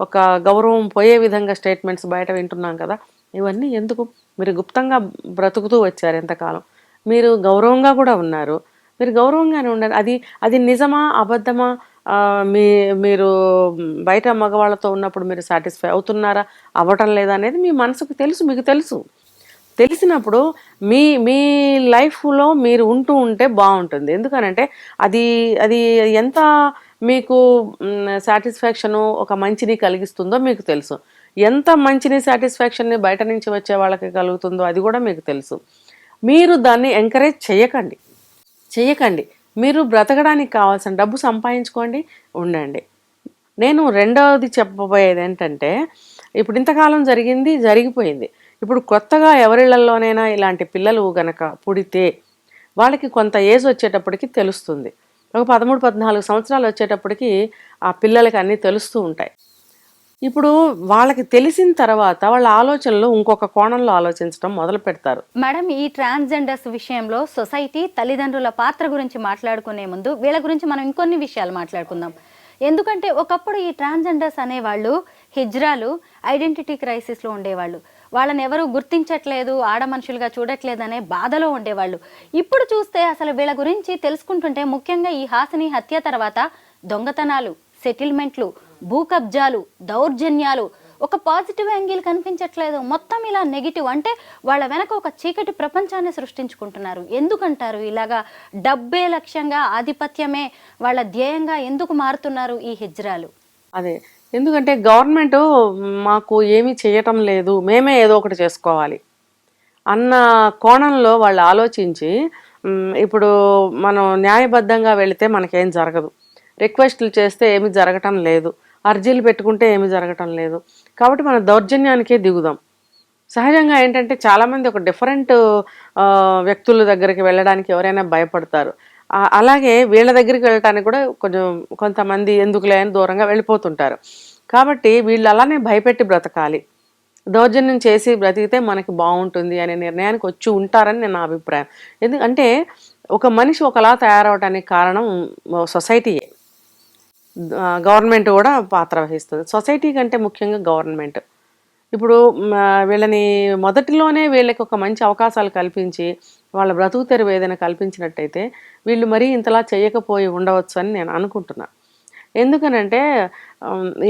ఒక గౌరవం పోయే విధంగా స్టేట్మెంట్స్ బయట వింటున్నాం కదా. ఇవన్నీ ఎందుకు? మీరు గుప్తంగా బ్రతుకుతూ వచ్చారు ఎంతకాలం. మీరు గౌరవంగా కూడా ఉన్నారు. మీరు గౌరవంగానే ఉండాలి. అది అది నిజమా అబద్ధమా? మీరు బయట మగవాళ్ళతో ఉన్నప్పుడు మీరు సాటిస్ఫై అవుతున్నారా అవ్వటం లేదా అనేది మీ మనసుకు తెలుసు, మీకు తెలుసు. తెలిసినప్పుడు మీ మీ లైఫ్లో మీరు ఉంటూ ఉంటే బాగుంటుంది. ఎందుకనంటే అది అది ఎంత మీకు సాటిస్ఫాక్షను ఒక మంచిని కలిగిస్తుందో మీకు తెలుసు. ఎంత మంచిని సాటిస్ఫాక్షన్ని బయట నుంచి వచ్చే వాళ్ళకి కలుగుతుందో అది కూడా మీకు తెలుసు. మీరు దాన్ని ఎంకరేజ్ చేయకండి. మీరు బ్రతకడానికి కావాల్సిన డబ్బు సంపాదించుకోండి, ఉండండి. నేను రెండవది చెప్పబోయేది ఏంటంటే, ఇప్పుడు ఇంతకాలం జరిగిపోయింది. ఇప్పుడు కొత్తగా ఎవరిళ్లలోనైనా ఇలాంటి పిల్లలు గనక పుడితే వాళ్ళకి కొంత ఏజ్ వచ్చేటప్పటికి తెలుస్తుంది. ఒక 13-14 సంవత్సరాలు వచ్చేటప్పటికి ఆ పిల్లలకి అన్నీ తెలుస్తూ ఉంటాయి. ఇప్పుడు వాళ్ళకి తెలిసిన తర్వాత వాళ్ళ ఆలోచనలు ఇంకొక కోణంలో ఆలోచించడం మొదలు పెడతారు. మేడం, ఈ ట్రాన్స్జెండర్స్ విషయంలో సొసైటీ తల్లిదండ్రుల పాత్ర గురించి మాట్లాడుకునే ముందు వీళ్ళ గురించి మనం ఇంకొన్ని విషయాలు మాట్లాడుకుందాం. ఎందుకంటే ఒకప్పుడు ఈ ట్రాన్స్జెండర్స్ అనేవాళ్ళు హిజ్రాలు ఐడెంటిటీ క్రైసిస్లో ఉండేవాళ్ళు. వాళ్ళని ఎవరు గుర్తించట్లేదు, ఆడ మనుషులుగా చూడట్లేదు అనే బాధలో ఉండేవాళ్ళు. ఇప్పుడు చూస్తే అసలు వీళ్ళ గురించి తెలుసుకుంటుంటే ముఖ్యంగా ఈ హాసిని హత్య తర్వాత దొంగతనాలు, సెటిల్మెంట్లు, భూ కబ్జాలు, దౌర్జన్యాలు, ఒక పాజిటివ్ యాంగిల్ కనిపించట్లేదు. మొత్తం ఇలా నెగిటివ్. అంటే వాళ్ళ వెనక ఒక చీకటి ప్రపంచాన్ని సృష్టించుకుంటున్నారు. ఎందుకంటారు ఇలాగా? డబ్బే లక్ష్యంగా, ఆధిపత్యమే వాళ్ళ ధ్యేయంగా ఎందుకు మారుతున్నారు ఈ హిజ్రాలు? అదే, ఎందుకంటే గవర్నమెంట్ మాకు ఏమీ చేయటం లేదు, మేమే ఏదో ఒకటి చేసుకోవాలి అన్న కోణంలో వాళ్ళు ఆలోచించి ఇప్పుడు మనం న్యాయబద్ధంగా వెళితే మనకేం జరగదు, రిక్వెస్ట్లు చేస్తే ఏమి జరగటం లేదు, అర్జీలు పెట్టుకుంటే ఏమి జరగటం లేదు, కాబట్టి మనం దౌర్జన్యానికే దిగుదాం. సహజంగా ఏంటంటే చాలామంది ఒక డిఫరెంట్ వ్యక్తుల దగ్గరికి వెళ్ళడానికి ఎవరైనా భయపడతారు. అలాగే వీళ్ళ దగ్గరికి వెళ్ళటానికి కూడా కొంతమంది ఎందుకులే అని దూరంగా వెళ్ళిపోతుంటారు. కాబట్టి వీళ్ళు అలానే భయపెట్టి బ్రతకాలి, దౌర్జన్యం చేసి బ్రతికితే మనకి బాగుంటుంది అనే నిర్ణయానికి వచ్చి ఉంటారని నా అభిప్రాయం. ఎందుకంటే ఒక మనిషి ఒకలా తయారవడానికి కారణం సొసైటీయే. గవర్నమెంట్ కూడా పాత్ర వహిస్తుంది. సొసైటీ కంటే ముఖ్యంగా గవర్నమెంట్. ఇప్పుడు వీళ్ళని మొదటిలోనే వీళ్ళకి ఒక మంచి అవకాశాలు కల్పించి వాళ్ళ బ్రతుకు తెరువు ఏదైనా కల్పించినట్టయితే వీళ్ళు మరీ ఇంతలా చేయకపోయి ఉండవచ్చు అని నేను అనుకుంటున్నాను. ఎందుకనంటే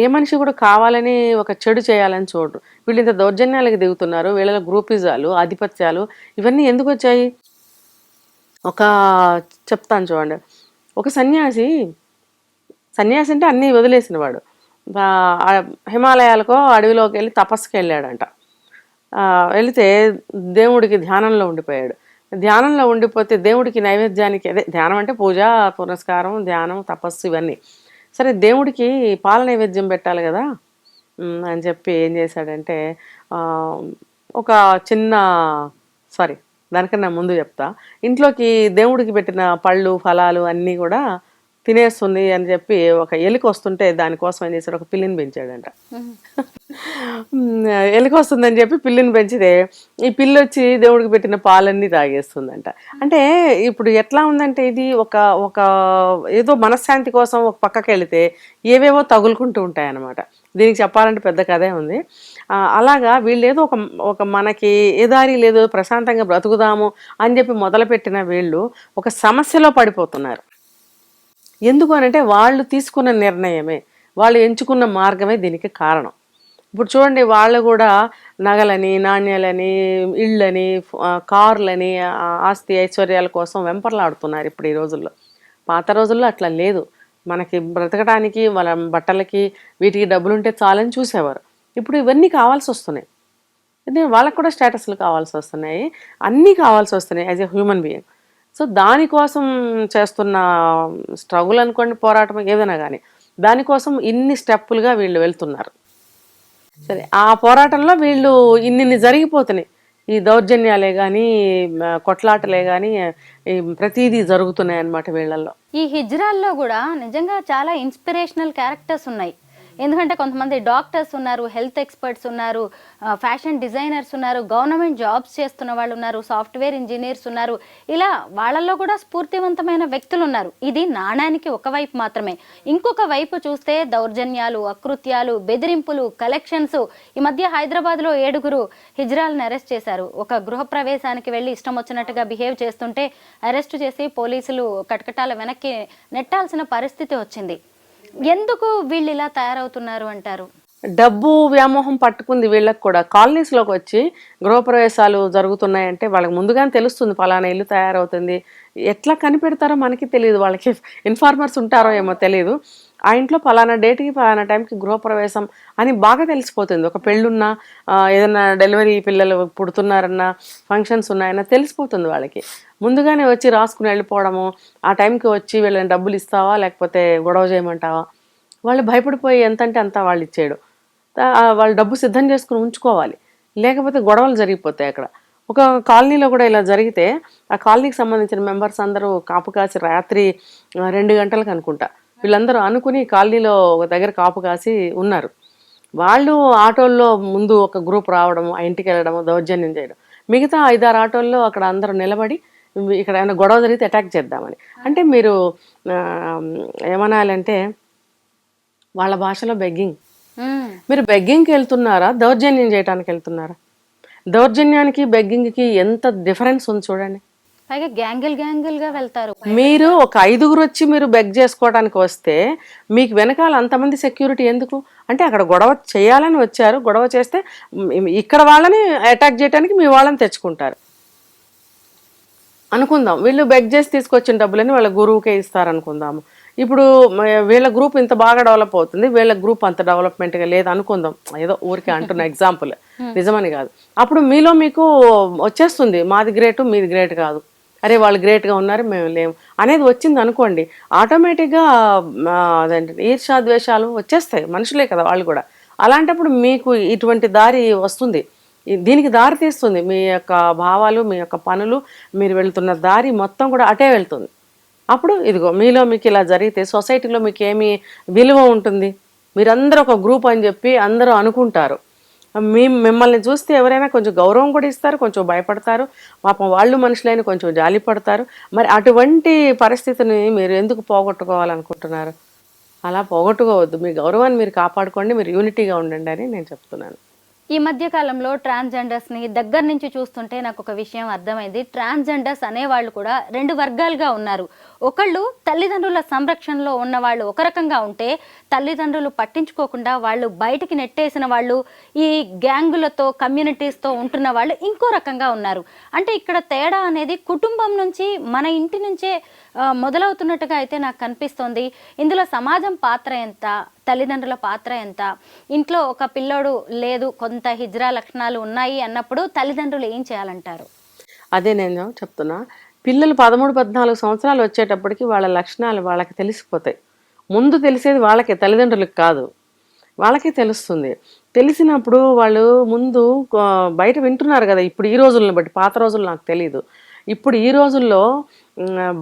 ఏ మనిషి కూడా కావాలని ఒక చెడు చేయాలని చూడరు. వీళ్ళు ఇంత దౌర్జన్యాలకు దిగుతున్నారు. వీళ్ళ గ్రూపిజాలు, ఆధిపత్యాలు ఇవన్నీ ఎందుకు వచ్చాయి? చెప్తాను చూడండి. ఒక సన్యాసి అంటే అన్నీ వదిలేసిన వాడు హిమాలయాలకో అడవిలోకి వెళ్ళి తపస్సుకి వెళ్ళాడంట. వెళితే దేవుడికి ధ్యానంలో ఉండిపోయాడు. ధ్యానంలో ఉండిపోతే దేవుడికి నైవేద్యానికి, అదే ధ్యానం అంటే పూజ పురస్కారం, ధ్యానం, తపస్సు ఇవన్నీ. సరే దేవుడికి పాల నైవేద్యం పెట్టాలి కదా అని చెప్పి ఏం చేశాడంటే దానికన్నా ముందు చెప్తా. ఇంట్లోకి దేవుడికి పెట్టిన పళ్ళు ఫలాలు అన్నీ కూడా తినేస్తుంది అని చెప్పి ఒక ఎలికి వస్తుంటే దానికోసం ఏం చేశాడు, ఒక పిల్లిని పెంచాడంట. ఎలికి వస్తుందని చెప్పి పిల్లిని పెంచితే ఈ పిల్లి వచ్చి దేవుడికి పెట్టిన పాలన్నీ తాగేస్తుందంట. అంటే ఇప్పుడు ఎట్లా ఉందంటే ఇది ఒక ఏదో మనశ్శాంతి కోసం ఒక పక్కకి వెళితే ఏవేవో తగులుకుంటూ ఉంటాయన్నమాట. దీనికి చెప్పాలంటే పెద్ద కథే ఉంది. అలాగా వీళ్ళు ఏదో ఒక మనకి ఏ దారి లేదు, ప్రశాంతంగా బ్రతుకుదాము అని చెప్పి మొదలుపెట్టిన వీళ్ళు ఒక సమస్యలో పడిపోతున్నారు. ఎందుకు అనంటే వాళ్ళు తీసుకున్న నిర్ణయమే, వాళ్ళు ఎంచుకున్న మార్గమే దీనికి కారణం. ఇప్పుడు చూడండి, వాళ్ళు కూడా నగలని, నాణ్యాలని, ఇళ్ళని, కార్లని, ఆస్తి ఐశ్వర్యాల కోసం వెంపర్లాడుతున్నారు ఇప్పుడు ఈ రోజుల్లో. పాత రోజుల్లో అట్లా లేదు. మనకి బ్రతకడానికి వాళ్ళ బట్టలకి వీటికి డబ్బులుంటే చాలని చూసేవారు. ఇప్పుడు ఇవన్నీ కావాల్సి వస్తున్నాయి. వాళ్ళకు కూడా స్టేటస్లు కావాల్సి వస్తున్నాయి, అన్నీ కావాల్సి వస్తున్నాయి as a human being. So దానికోసం చేస్తున్న స్ట్రగుల్ అనుకోండి, పోరాటం ఏదైనా కానీ, దానికోసం ఇన్ని స్టెప్పులుగా వీళ్ళు వెళ్తున్నారు. సరే, ఆ పోరాటంలో వీళ్ళు ఇన్ని జరిగిపోతున్నాయి. ఈ దౌర్జన్యాలే కానీ, కొట్లాటలే కానీ, ప్రతిదీ జరుగుతున్నాయి అన్నమాట వీళ్ళల్లో. ఈ హిజ్రాల్లో కూడా నిజంగా చాలా ఇన్స్పిరేషనల్ క్యారెక్టర్స్ ఉన్నాయి. ఎందుకంటే కొంతమంది డాక్టర్స్ ఉన్నారు, హెల్త్ ఎక్స్పర్ట్స్ ఉన్నారు, ఫ్యాషన్ డిజైనర్స్ ఉన్నారు, గవర్నమెంట్ జాబ్స్ చేస్తున్న వాళ్ళు ఉన్నారు, సాఫ్ట్వేర్ ఇంజనీర్స్ ఉన్నారు. ఇలా వాళ్ళల్లో కూడా స్ఫూర్తివంతమైన వ్యక్తులు ఉన్నారు. ఇది నాణానికి ఒకవైపు మాత్రమే. ఇంకొక వైపు చూస్తే దౌర్జన్యాలు, అకృత్యాలు, బెదిరింపులు, కలెక్షన్స్. ఈ మధ్య హైదరాబాద్లో 7 హిజ్రాలను అరెస్ట్ చేశారు. ఒక గృహప్రవేశానికి వెళ్ళి ఇష్టం వచ్చినట్టుగా బిహేవ్ చేస్తుంటే అరెస్ట్ చేసి పోలీసులు కటకటాల వెనక్కి నెట్టాల్సిన పరిస్థితి వచ్చింది. ఎందుకు వీళ్ళు ఇలా తయారవుతున్నారు అంటారు? డబ్బు వ్యామోహం పట్టుకుంది వీళ్ళకి కూడా. కాలనీస్లోకి వచ్చి గృహప్రవేశాలు జరుగుతున్నాయంటే వాళ్ళకి ముందుగానే తెలుస్తుంది ఫలానా ఇల్లు తయారవుతుంది. ఎట్లా కనిపెడతారో మనకి తెలియదు, వాళ్ళకి ఇన్ఫార్మర్స్ ఉంటారో ఏమో తెలియదు. ఆ ఇంట్లో ఫలానా డేట్కి ఫలానా టైంకి గృహప్రవేశం అని బాగా తెలిసిపోతుంది. ఒక పెళ్ళున్నా, ఏదైనా డెలివరీ పిల్లలు పుడుతున్నారన్నా, ఫంక్షన్స్ ఉన్నాయన్నా తెలిసిపోతుంది వాళ్ళకి. ముందుగానే వచ్చి రాసుకుని వెళ్ళిపోవడము, ఆ టైంకి వచ్చి వీళ్ళని డబ్బులు ఇస్తావా లేకపోతే గొడవ చేయమంటావా, వాళ్ళు భయపడిపోయి ఎంతంటే అంత వాళ్ళు ఇచ్చేయడు. వాళ్ళు డబ్బు సిద్ధం చేసుకుని ఉంచుకోవాలి, లేకపోతే గొడవలు జరిగిపోతాయి అక్కడ. ఒక కాలనీలో కూడా ఇలా జరిగితే ఆ కాలనీకి సంబంధించిన మెంబర్స్ అందరూ కాపు కాసి రాత్రి 2 గంటలకు అనుకుంటా వీళ్ళందరూ అనుకుని కాలనీలో ఒక దగ్గర కాపు కాసి ఉన్నారు. వాళ్ళు ఆటోల్లో ముందు ఒక గ్రూప్ రావడము, ఆ ఇంటికి వెళ్ళడము, దౌర్జన్యం చేయడం. మిగతా 5-6 ఆటోల్లో అక్కడ అందరూ నిలబడి ఇక్కడ ఏమైనా గొడవ జరిగితే అటాక్ చేద్దామని. అంటే మీరు ఏమనాలంటే వాళ్ళ భాషలో బెగ్గింగ్. మీరు బెగ్గింగ్కి వెళ్తున్నారా, దౌర్జన్యం చేయడానికి వెళ్తున్నారా? దౌర్జన్యానికి బెగ్గింగ్కి ఎంత డిఫరెన్స్ ఉంది చూడండి. పైగా గ్యాంగిల్గా వెళ్తారు. మీరు ఒక 5 వచ్చి మీరు బెగ్ చేసుకోవడానికి వస్తే మీకు వెనకాల అంతమంది సెక్యూరిటీ ఎందుకు? అంటే అక్కడ గొడవ చేయాలని వచ్చారు, గొడవ చేస్తే ఇక్కడ వాళ్ళని అటాక్ చేయడానికి మీ వాళ్ళని తెచ్చుకుంటారు అనుకుందాం. వీళ్ళు బెగ్ చేసి తీసుకొచ్చిన డబ్బులని వాళ్ళ గురువుకే ఇస్తారనుకుందాము. ఇప్పుడు వీళ్ళ గ్రూప్ ఇంత బాగా డెవలప్ అవుతుంది, వీళ్ళ గ్రూప్ అంత డెవలప్మెంట్గా లేదు అనుకుందాం, ఏదో ఊరికే అంటున్న ఎగ్జాంపుల్, నిజమని కాదు. అప్పుడు మీలో మీకు వచ్చేస్తుంది మాది గ్రేటు మీది గ్రేట్ కాదు, అరే వాళ్ళు గ్రేట్గా ఉన్నారు మేము లేము అనేది వచ్చింది అనుకోండి, ఆటోమేటిక్గా అదేంటి ఈర్ష్యాద్వేషాలు వచ్చేస్తాయి. మనుషులే కదా వాళ్ళు కూడా. అలాంటప్పుడు మీకు ఇటువంటి దారి వస్తుంది, దీనికి దారి తీస్తుంది. మీ యొక్క భావాలు, మీ యొక్క పనులు, మీరు వెళ్తున్న దారి మొత్తం కూడా అటే వెళ్తుంది. అప్పుడు ఇదిగో మీలో మీకు ఇలా జరిగితే సొసైటీలో మీకు ఏమి విలువ ఉంటుంది? మీరందరూ ఒక గ్రూప్ అని చెప్పి అందరూ అనుకుంటారు. మిమ్మల్ని చూస్తే ఎవరైనా కొంచెం గౌరవం కూడా ఇస్తారు, కొంచెం భయపడతారు, పాపం వాళ్ళు మనుషులైన కొంచెం జాలి పడతారు. మరి అటువంటి పరిస్థితిని మీరు ఎందుకు పోగొట్టుకోవాలనుకుంటున్నారు? అలా పోగొట్టుకోవద్దు. మీ గౌరవాన్ని మీరు కాపాడుకోండి, మీరు యూనిటీగా ఉండండి అని నేను చెప్తున్నాను. ఈ మధ్య కాలంలో ట్రాన్స్జెండర్స్ని దగ్గర నుంచి చూస్తుంటే నాకు ఒక విషయం అర్థమైంది. ట్రాన్స్జెండర్స్ అనేవాళ్ళు కూడా 2 వర్గాలుగా ఉన్నారు. ఒకళ్ళు తల్లిదండ్రుల సంరక్షణలో ఉన్న వాళ్ళు ఒక రకంగా ఉంటే, తల్లిదండ్రులు పట్టించుకోకుండా వాళ్ళు బయటికి నెట్టేసిన వాళ్ళు, ఈ గ్యాంగులతో కమ్యూనిటీస్తో ఉంటున్న వాళ్ళు ఇంకో రకంగా ఉన్నారు. అంటే ఇక్కడ తేడా అనేది కుటుంబం నుంచి, మన ఇంటి నుంచే మొదలవుతున్నట్టుగా అయితే నాకు కనిపిస్తోంది. ఇందులో సమాజం పాత్ర ఎంత, తల్లిదండ్రుల పాత్ర ఎంత? ఇంట్లో ఒక పిల్లోడు లేదు, కొంత హిజ్రా లక్షణాలు ఉన్నాయి అన్నప్పుడు తల్లిదండ్రులు ఏం చేయాలంటారు? అదే నేను చెప్తున్నా. పిల్లలు 13-14 సంవత్సరాలు వచ్చేటప్పటికి వాళ్ళ లక్షణాలు వాళ్ళకి తెలిసిపోతాయి. ముందు తెలిసేది వాళ్ళకే, తల్లిదండ్రులకు కాదు. వాళ్ళకే తెలుస్తుంది. తెలిసినప్పుడు వాళ్ళు ముందు బయట వింటున్నారు కదా, ఇప్పుడు ఈ రోజులను బట్టి, పాత రోజులు నాకు తెలియదు. ఇప్పుడు ఈ రోజుల్లో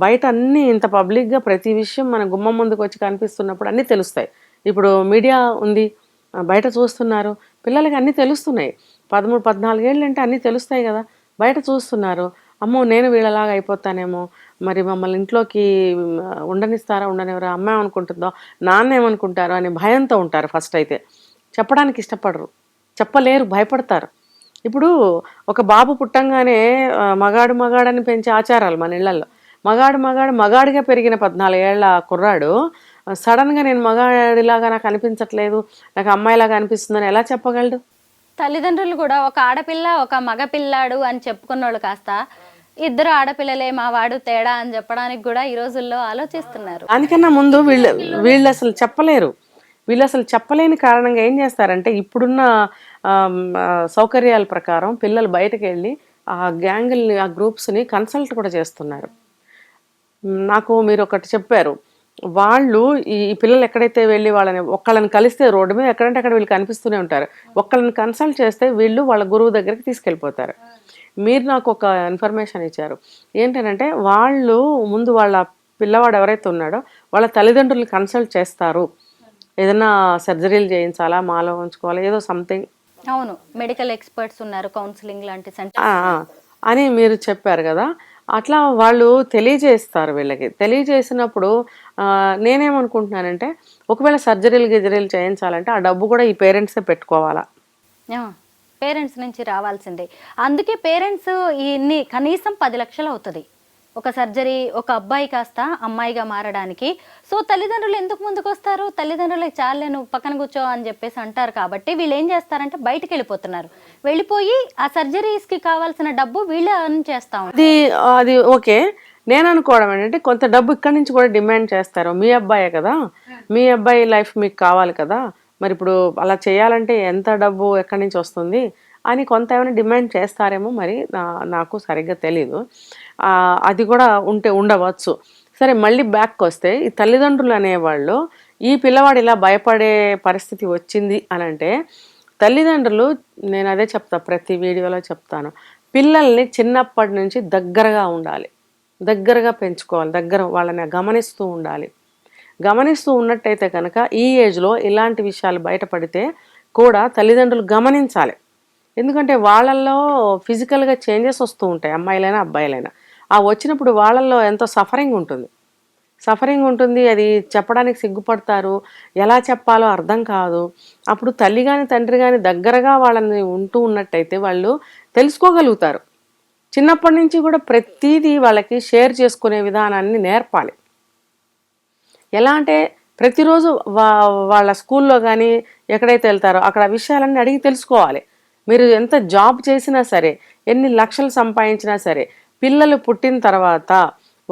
బయట అన్నీ ఇంత పబ్లిక్గా ప్రతి విషయం మన గుమ్మం ముందుకు వచ్చి కనిపిస్తున్నప్పుడు అన్నీ తెలుస్తాయి. ఇప్పుడు మీడియా ఉంది, బయట చూస్తున్నారు, పిల్లలకి అన్నీ తెలుస్తున్నాయి. 13-14 ఏళ్ళు అంటే అన్నీ తెలుస్తాయి కదా, బయట చూస్తున్నారు. అమ్మో నేను వీళ్ళలాగా అయిపోతానేమో, మరి మమ్మల్ని ఇంట్లోకి ఉండనిస్తారా ఉండనివరా, అమ్మ ఏమనుకుంటుందో, నాన్న ఏమనుకుంటారో అనే భయంతో ఉంటారు. ఫస్ట్ అయితే చెప్పడానికి ఇష్టపడరు, చెప్పలేరు, భయపడతారు. ఇప్పుడు ఒక బాబు పుట్టంగానే మగాడని పెంచే ఆచారాలు మన ఇళ్లలో. మగాడిగా పెరిగిన 14 ఏళ్ల కుర్రాడు సడన్గా నేను మగాడిలాగా నాకు అనిపించట్లేదు, నాకు అమ్మాయిలాగా అనిపిస్తుందని ఎలా చెప్పగలడు? తల్లిదండ్రులు కూడా ఒక ఆడపిల్ల ఒక మగ పిల్లాడు అని చెప్పుకున్నోళ్ళు కాస్త ఇద్దరు ఆడపిల్లలే మా వాడు తేడా అని చెప్పడానికి కూడా ఈ రోజుల్లో ఆలోచిస్తున్నారు. దానికన్నా ముందు వీళ్ళు అసలు చెప్పలేరు. వీళ్ళు అసలు చెప్పలేని కారణంగా ఏం చేస్తారంటే ఇప్పుడున్న సౌకర్యాల ప్రకారం పిల్లలు బయటకు వెళ్ళి ఆ గ్యాంగుల్ని ఆ గ్రూప్స్ని కన్సల్ట్ కూడా చేస్తున్నారు. నాకు మీరు ఒకటి చెప్పారు, వాళ్ళు ఈ పిల్లలు ఎక్కడైతే వెళ్ళి ఒక్కళ్ళని కలిస్తే రోడ్డు మీద ఎక్కడంటే అక్కడ వీళ్ళు కనిపిస్తూనే ఉంటారు. ఒక్కళ్ళని కన్సల్ట్ చేస్తే వీళ్ళు వాళ్ళ గురువు దగ్గరికి తీసుకెళ్ళిపోతారు. మీరు నాకు ఒక ఇన్ఫర్మేషన్ ఇచ్చారు ఏంటంటే వాళ్ళు ముందు వాళ్ళ పిల్లవాడు ఎవరైతే ఉన్నాడో వాళ్ళ తల్లిదండ్రులు కన్సల్ట్ చేస్తారు. ఏదైనా సర్జరీలు చేయించాలా, మాలో ఉంచుకోవాలా, ఏదో సంథింగ్. అవును, మెడికల్ ఎక్స్పర్ట్స్ ఉన్నారు, కౌన్సిలింగ్ లాంటి సెంటర్ అని మీరు చెప్పారు కదా. అట్లా వాళ్ళు తెలియజేస్తారు. వీళ్ళకి తెలియజేసినప్పుడు నేనేమనుకుంటున్నానంటే ఒకవేళ సర్జరీలు చేయించాలంటే ఆ డబ్బు కూడా ఈ పేరెంట్సే పెట్టుకోవాలా? పేరెంట్స్ నుంచి రావాల్సిందే. అందుకే పేరెంట్స్ ఇన్ని కనీసం 10 లక్షలు అవుతుంది ఒక సర్జరీ, ఒక అబ్బాయి కాస్త అమ్మాయిగా మారడానికి. సో తల్లిదండ్రులు ఎందుకు ముందుకు వస్తారు? తల్లిదండ్రులకు చాలే నువ్వు పక్కన కూర్చో అని చెప్పేసి అంటారు. కాబట్టి వీళ్ళు ఏం చేస్తారంటే బయటకు వెళ్ళిపోతున్నారు. వెళ్ళిపోయి ఆ సర్జరీస్కి కావాల్సిన డబ్బు వీళ్ళే అర్న్ చేస్తా ఉంటారు. అది ఓకే. నేను అనుకోవడం ఏంటంటే కొంత డబ్బు ఇక్కడి నుంచి కూడా డిమాండ్ చేస్తారు. మీ అబ్బాయే కదా, మీ అబ్బాయి లైఫ్ మీకు కావాలి కదా, మరి ఇప్పుడు అలా చేయాలంటే ఎంత డబ్బు ఎక్కడి నుంచి వస్తుంది అని కొంత ఏమైనా డిమాండ్ చేస్తారేమో, మరి నాకు సరిగ్గా తెలీదు. అది కూడా ఉండవచ్చు. సరే, మళ్ళీ బ్యాక్కి వస్తే ఈ తల్లిదండ్రులు అనేవాళ్ళు ఈ పిల్లవాడు ఇలా భయపడే పరిస్థితి వచ్చింది అని అంటే తల్లిదండ్రులు, నేను అదే చెప్తా, ప్రతి వీడియోలో చెప్తాను, పిల్లల్ని చిన్నప్పటి నుంచి దగ్గరగా ఉండాలి, దగ్గరగా పెంచుకోవాలి, వాళ్ళని గమనిస్తూ ఉండాలి. గమనిస్తూ ఉన్నట్టయితే కనుక ఈ ఏజ్లో ఇలాంటి విషయాలు బయటపడితే కూడా తల్లిదండ్రులు గమనించాలి. ఎందుకంటే వాళ్ళల్లో ఫిజికల్గా చేంజెస్ వస్తూ ఉంటాయి, అమ్మాయిలైనా అబ్బాయిలైనా. వచ్చినప్పుడు వాళ్ళల్లో ఎంతో సఫరింగ్ ఉంటుంది. అది చెప్పడానికి సిగ్గుపడతారు, ఎలా చెప్పాలో అర్థం కాదు. అప్పుడు తల్లి కానీ తండ్రి కానీ దగ్గరగా వాళ్ళని ఉంటూ ఉన్నట్టయితే వాళ్ళు తెలుసుకోగలుగుతారు. చిన్నప్పటి నుంచి కూడా ప్రతిదీ వాళ్ళకి షేర్ చేసుకునే విధానాన్ని నేర్పాలి. ఎలా అంటే ప్రతిరోజు వాళ్ళ స్కూల్లో కానీ ఎక్కడైతే వెళ్తారో అక్కడ విషయాలన్నీ అడిగి తెలుసుకోవాలి. మీరు ఎంత జాబ్ చేసినా సరే, ఎన్ని లక్షలు సంపాదించినా సరే, పిల్లలు పుట్టిన తర్వాత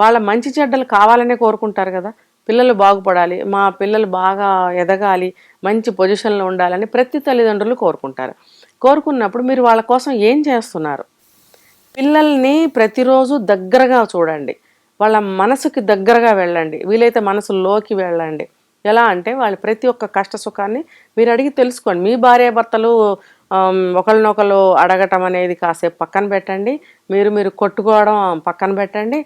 వాళ్ళ మంచి చెడ్డలు కావాలనే కోరుకుంటారు కదా. పిల్లలు బాగుపడాలి, మా పిల్లలు బాగా ఎదగాలి, మంచి పొజిషన్లో ఉండాలని ప్రతి తల్లిదండ్రులు కోరుకుంటారు. కోరుకున్నప్పుడు మీరు వాళ్ళ కోసం ఏం చేస్తున్నారు? పిల్లల్ని ప్రతిరోజు దగ్గరగా చూడండి, వాళ్ళ మనసుకి దగ్గరగా వెళ్ళండి, వీలైతే మనసులోకి వెళ్ళండి. ఎలా అంటే వాళ్ళు ప్రతి ఒక్క కష్ట సుఖాన్ని మీరు అడిగి తెలుసుకోండి. మీ భార్యాభర్తలు ఒకరినొకరు అడగటం అనేది కాసేపు పక్కన పెట్టండి, మీరు కొట్టుకోవడం పక్కన పెట్టండి.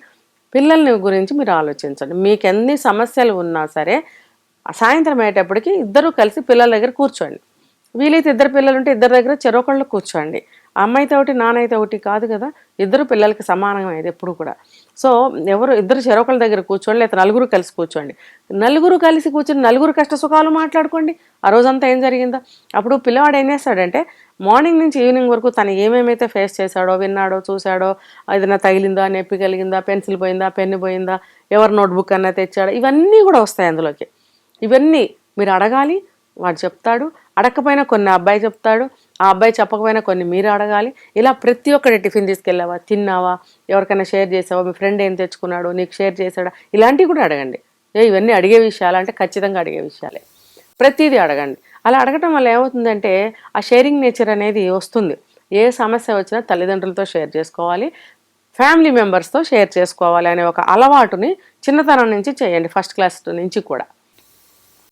పిల్లల్ని గురించి మీరు ఆలోచించండి. మీకు ఎన్ని సమస్యలు ఉన్నా సరే సాయంత్రం అయ్యేటప్పటికి ఇద్దరు కలిసి పిల్లల దగ్గర కూర్చోండి. వీలైతే ఇద్దరు పిల్లలు ఉంటే ఇద్దరి దగ్గర చెరొకళ్ళు కూర్చోండి. అమ్మాయితో ఒకటి నానైతే ఒకటి కాదు కదా, ఇద్దరు పిల్లలకి సమానమైనది ఎప్పుడు కూడా. సో ఇద్దరు చెరొకళ్ళ దగ్గర కూర్చోండి, లేదా నలుగురు కలిసి కూర్చోండి. నలుగురు కలిసి కూర్చొని నలుగురు కష్ట సుఖాలు మాట్లాడుకోండి. ఆ రోజంతా ఏం జరిగిందో. అప్పుడు పిల్లవాడు ఏం చేస్తాడంటే మార్నింగ్ నుంచి ఈవినింగ్ వరకు తను ఏమేమైతే ఫేస్ చేశాడో, విన్నాడో, చూశాడో, ఏదైనా తగిలిందా, నొప్పి కలిగిందా, పెన్సిల్ పోయిందా, పెన్ను పోయిందా, ఎవరు నోట్బుక్ అన్నా తెచ్చాడో, ఇవన్నీ కూడా వస్తాయి అందులోకి. ఇవన్నీ మీరు అడగాలి, వాడు చెప్తాడు. అడగకపోయినా కొన్ని అబ్బాయి చెప్తాడు, ఆ అబ్బాయి చెప్పకపోయినా కొన్ని మీరు అడగాలి. ఇలా ప్రతి ఒక్కటి, టిఫిన్ తీసుకెళ్ళావా, తిన్నావా, ఎవరికైనా షేర్ చేసావా, మీ ఫ్రెండ్ ఏం తెచ్చుకున్నాడు, నీకు షేర్ చేశాడా, ఇలాంటివి కూడా అడగండి. ఇవన్నీ అడిగే విషయాలు అంటే ఖచ్చితంగా అడిగే విషయాలే, ప్రతిదీ అడగండి. అలా అడగటం వల్ల ఏమవుతుందంటే ఆ షేరింగ్ నేచర్ అనేది వస్తుంది. ఏ సమస్య వచ్చినా తల్లిదండ్రులతో షేర్ చేసుకోవాలి, ఫ్యామిలీ మెంబర్స్తో షేర్ చేసుకోవాలి అనే ఒక అలవాటుని చిన్నతనం నుంచి చేయండి, ఫస్ట్ క్లాస్ నుంచి కూడా.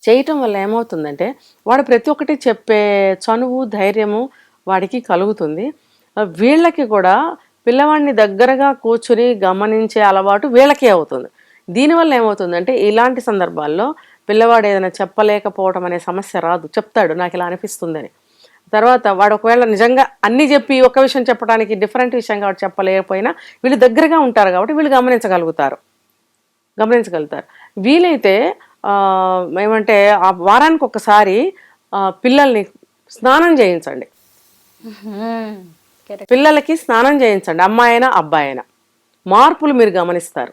చేయటం వల్ల ఏమవుతుందంటే వాడు ప్రతి ఒక్కటి చెప్పే చనువు, ధైర్యము వాడికి కలుగుతుంది. వీళ్ళకి కూడా పిల్లవాడిని దగ్గరగా కూర్చుని గమనించే అలవాటు వీళ్ళకే అవుతుంది. దీనివల్ల ఏమవుతుందంటే ఇలాంటి సందర్భాల్లో పిల్లవాడు ఏదైనా చెప్పలేకపోవడం అనే సమస్య రాదు. చెప్తాడు, నాకు ఇలా అనిపిస్తుందని. తర్వాత వాడు ఒకవేళ నిజంగా అన్నీ చెప్పి ఒక విషయం చెప్పడానికి డిఫరెంట్ విషయం కాబట్టి చెప్పలేకపోయినా వీళ్ళు దగ్గరగా ఉంటారు కాబట్టి వీళ్ళు గమనించగలుగుతారు. వీలైతే ఏమంటే ఆ వారానికి ఒకసారి పిల్లల్ని స్నానం చేయించండి. పిల్లలకి స్నానం చేయించండి, అమ్మాయి అయినా అబ్బాయి అయినా. మార్పులు మీరు గమనిస్తారు.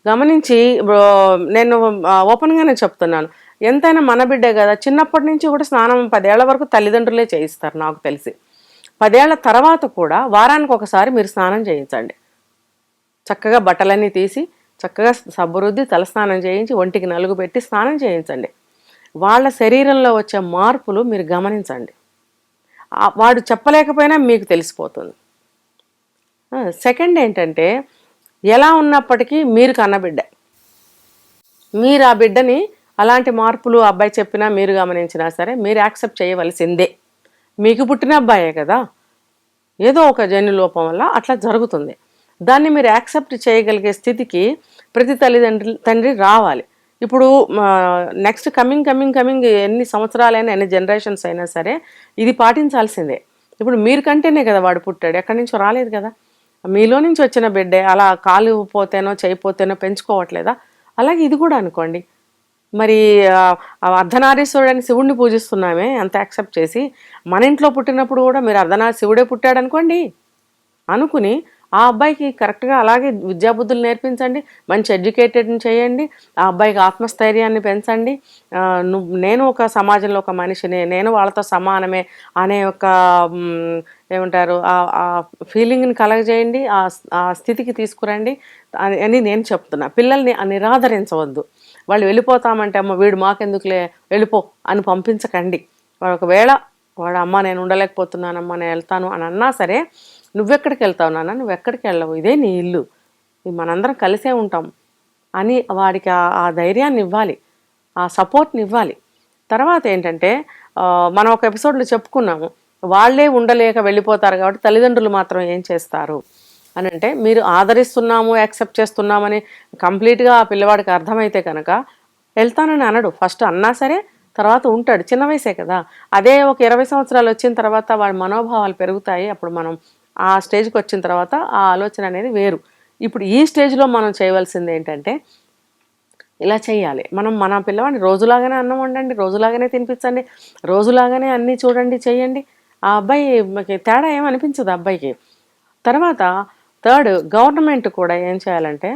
గమనించి నేను ఓపెన్గానే చెప్తున్నాను, ఎంతైనా మన బిడ్డే కదా, చిన్నప్పటి నుంచి కూడా స్నానం 10 ఏళ్ల వరకు తల్లిదండ్రులే చేయిస్తారు నాకు తెలిసి. 10 ఏళ్ల తర్వాత కూడా వారానికి ఒకసారి మీరు స్నానం చేయించండి. చక్కగా బట్టలన్నీ తీసి చక్కగా సబ్బు రుద్ది తలస్నానం చేయించి ఒంటికి నలుగు పెట్టి స్నానం చేయించండి. వాళ్ళ శరీరంలో వచ్చే మార్పులు మీరు గమనించండి. వాడు చెప్పలేకపోయినా మీకు తెలిసిపోతుంది. సెకండ్ ఏంటంటే, ఎలా ఉన్నప్పటికీ మీరు కన్నబిడ్డ, మీరు ఆ బిడ్డని అలాంటి మార్పులు అబ్బాయి చెప్పినా మీరు గమనించినా సరే మీరు యాక్సెప్ట్ చేయవలసిందే. మీకు పుట్టిన అబ్బాయే కదా, ఏదో ఒక జన్యు లోపం వల్ల అట్లా జరుగుతుంది. దాన్ని మీరు యాక్సెప్ట్ చేయగలిగే స్థితికి ప్రతి తండ్రి రావాలి. ఇప్పుడు నెక్స్ట్ కమింగ్ ఎన్ని సంవత్సరాలైనా ఎన్ని జనరేషన్స్ అయినా సరే ఇది పాటించాల్సిందే. ఇప్పుడు మీరు కంటేనే కదా వాడు పుట్టాడు, ఎక్కడి నుంచో రాలేదు కదా. మీలో నుంచి వచ్చిన బిడ్డే అలా కాలు పోతేనో చేయిపోతేనో పెంచుకోవట్లేదా? అలాగే ఇది కూడా అనుకోండి. మరి అర్ధనారీశ్వరుడు అని శివుడిని పూజిస్తున్నామే అంత యాక్సెప్ట్ చేసి, మన ఇంట్లో పుట్టినప్పుడు కూడా మీరు శివుడే పుట్టాడు అనుకోండి అనుకుని ఆ అబ్బాయికి కరెక్ట్గా అలాగే విద్యాబుద్ధులు నేర్పించండి, మంచి ఎడ్యుకేటెడ్ని చేయండి, ఆ అబ్బాయికి ఆత్మస్థైర్యాన్ని పెంచండి. నేను ఒక సమాజంలో ఒక మనిషిని, నేను వాళ్ళతో సమానమే అనే ఒక ఏమంటారు ఆ ఫీలింగ్ని కలగజేయండి, ఆ స్థితికి తీసుకురండి అని నేను చెప్తున్నా. పిల్లల్ని నిరాదరించవద్దు. వాళ్ళు వెళ్ళిపోతామంటే అమ్మ వీడు మాకెందుకులే వెళ్ళిపో అని పంపించకండి. ఒకవేళ వాడు అమ్మ నేను ఉండలేకపోతున్నానమ్మా నేను వెళ్తాను అని అన్నా సరే, నువ్వెక్కడికి వెళ్తావు నాన్న, నువ్వెక్కడికి వెళ్ళవు, ఇదే నీ ఇల్లు, మనందరం కలిసే ఉంటాం అని వాడికి ఆ ధైర్యాన్ని ఇవ్వాలి, ఆ సపోర్ట్ని ఇవ్వాలి. తర్వాత ఏంటంటే, మనం ఒక ఎపిసోడ్లో చెప్పుకున్నాము, వాళ్ళే ఉండలేక వెళ్ళిపోతారు కాబట్టి తల్లిదండ్రులు మాత్రం ఏం చేస్తారు అని అంటే, మీరు ఆదరిస్తున్నాము యాక్సెప్ట్ చేస్తున్నామని కంప్లీట్గా ఆ పిల్లవాడికి అర్థమైతే కనుక వెళ్తానని అనడు. ఫస్ట్ అన్నా సరే తర్వాత ఉంటాడు, చిన్న వయసే కదా. అదే ఒక 20 సంవత్సరాలు వచ్చిన తర్వాత వాడి మనోభావాలు పెరుగుతాయి. అప్పుడు మనం ఆ స్టేజ్కి వచ్చిన తర్వాత ఆ ఆలోచన అనేది వేరు. ఇప్పుడు ఈ స్టేజ్లో మనం చేయవలసింది ఏంటంటే, ఇలా చేయాలి. మనం మన పిల్లవాడిని రోజులాగానే అన్నం వండండి, రోజులాగానే తినిపించండి, రోజులాగానే అన్నీ చూడండి చేయండి. ఆ అబ్బాయికి తేడా ఏమనిపించదు అబ్బాయికి. తర్వాత థర్డ్, గవర్నమెంట్ కూడా ఏం చేయాలంటే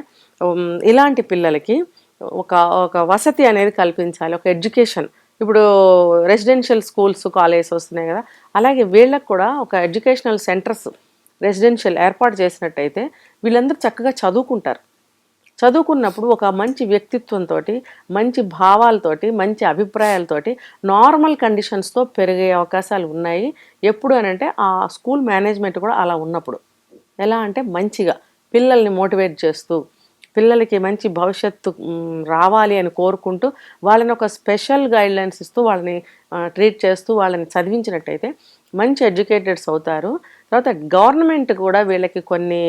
ఇలాంటి పిల్లలకి ఒక వసతి అనేది కల్పించాలి, ఒక ఎడ్యుకేషన్. ఇప్పుడు రెసిడెన్షియల్ స్కూల్స్ కాలేజెస్ వస్తున్నాయి కదా, అలాగే వీళ్ళకి కూడా ఒక ఎడ్యుకేషనల్ సెంటర్స్ రెసిడెన్షియల్ ఏర్పాటు చేసినట్టయితే వీళ్ళందరూ చక్కగా చదువుకుంటారు. చదువుకున్నప్పుడు ఒక మంచి వ్యక్తిత్వంతో, మంచి భావాలతోటి, మంచి అభిప్రాయాలతోటి, నార్మల్ కండిషన్స్తో పెరిగే అవకాశాలు ఉన్నాయి. ఎప్పుడు అని అంటే ఆ స్కూల్ మేనేజ్మెంట్ కూడా అలా ఉన్నప్పుడు. ఎలా అంటే మంచిగా పిల్లల్ని మోటివేట్ చేస్తూ, పిల్లలకి మంచి భవిష్యత్తు రావాలి అని కోరుకుంటూ, వాళ్ళని ఒక స్పెషల్ గైడ్లైన్స్ ఇస్తూ, వాళ్ళని ట్రీట్ చేస్తూ, వాళ్ళని చదివించినట్టయితే మంచి ఎడ్యుకేటెడ్స్ అవుతారు. తర్వాత గవర్నమెంట్ కూడా వీళ్ళకి కొన్ని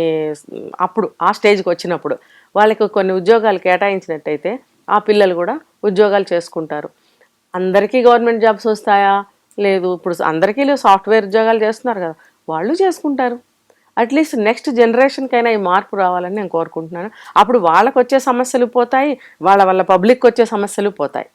అప్పుడు ఆ స్టేజ్కి వచ్చినప్పుడు వాళ్ళకి కొన్ని ఉద్యోగాలు కేటాయించినట్టయితే ఆ పిల్లలు కూడా ఉద్యోగాలు చేసుకుంటారు. అందరికీ గవర్నమెంట్ జాబ్స్ వస్తాయా? లేదు. ఇప్పుడు అందరికీ సాఫ్ట్వేర్ ఉద్యోగాలు చేస్తున్నారు కదా, వాళ్ళు చేసుకుంటారు. అట్లీస్ట్ నెక్స్ట్ జనరేషన్కైనా ఈ మార్పు రావాలని నేను కోరుకుంటున్నాను. అప్పుడు వాళ్ళకు వచ్చే సమస్యలు పోతాయి, వాళ్ళ వల్ల పబ్లిక్ వచ్చే సమస్యలు పోతాయి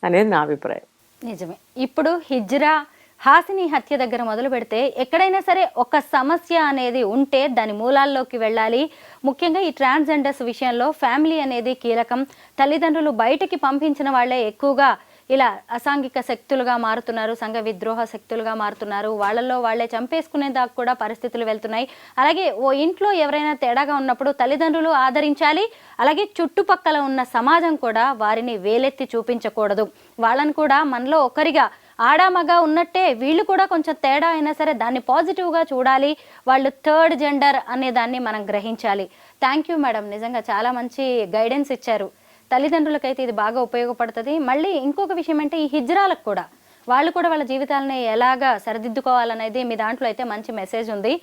అనేది నా అభిప్రాయం. నిజమే. ఇప్పుడు హిజ్రా హాసిని హత్య దగ్గర మొదలు పెడితే ఎక్కడైనా సరే ఒక సమస్య అనేది ఉంటే దాని మూలాల్లోకి వెళ్ళాలి. ముఖ్యంగా ఈ ట్రాన్స్జెండర్స్ విషయంలో ఫ్యామిలీ అనేది కీలకం. తల్లిదండ్రులు బయటికి పంపించిన వాళ్ళే ఎక్కువగా ఇలా అసాంఘిక శక్తులుగా మారుతున్నారు, సంఘ విద్రోహ శక్తులుగా మారుతున్నారు. వాళ్ళల్లో వాళ్ళే చంపేసుకునేదాకా కూడా పరిస్థితులు వెళ్తున్నాయి. అలాగే ఓ ఇంట్లో ఎవరైనా తేడాగా ఉన్నప్పుడు తల్లిదండ్రులు ఆదరించాలి. అలాగే చుట్టుపక్కల ఉన్న సమాజం కూడా వారిని వేలెత్తి చూపించకూడదు. వాళ్ళని కూడా మనలో ఒకరిగా ఆడామగా ఉన్నట్టే వీళ్ళు కూడా కొంచెం తేడా అయినా సరే దాన్ని పాజిటివ్గా చూడాలి. వాళ్ళు థర్డ్ జెండర్ అనే దాన్ని మనం గ్రహించాలి. థ్యాంక్ యూ మేడం, నిజంగా చాలా మంచి గైడెన్స్ ఇచ్చారు. తల్లిదండ్రులకైతే ఇది బాగా ఉపయోగపడుతుంది. మళ్ళీ ఇంకొక విషయం అంటే ఈ హిజ్రాలకు కూడా వాళ్ళు కూడా వాళ్ళ జీవితాలని ఎలాగా సరిదిద్దుకోవాలనేది మీ దాంట్లో అయితే మంచి మెసేజ్ ఉంది.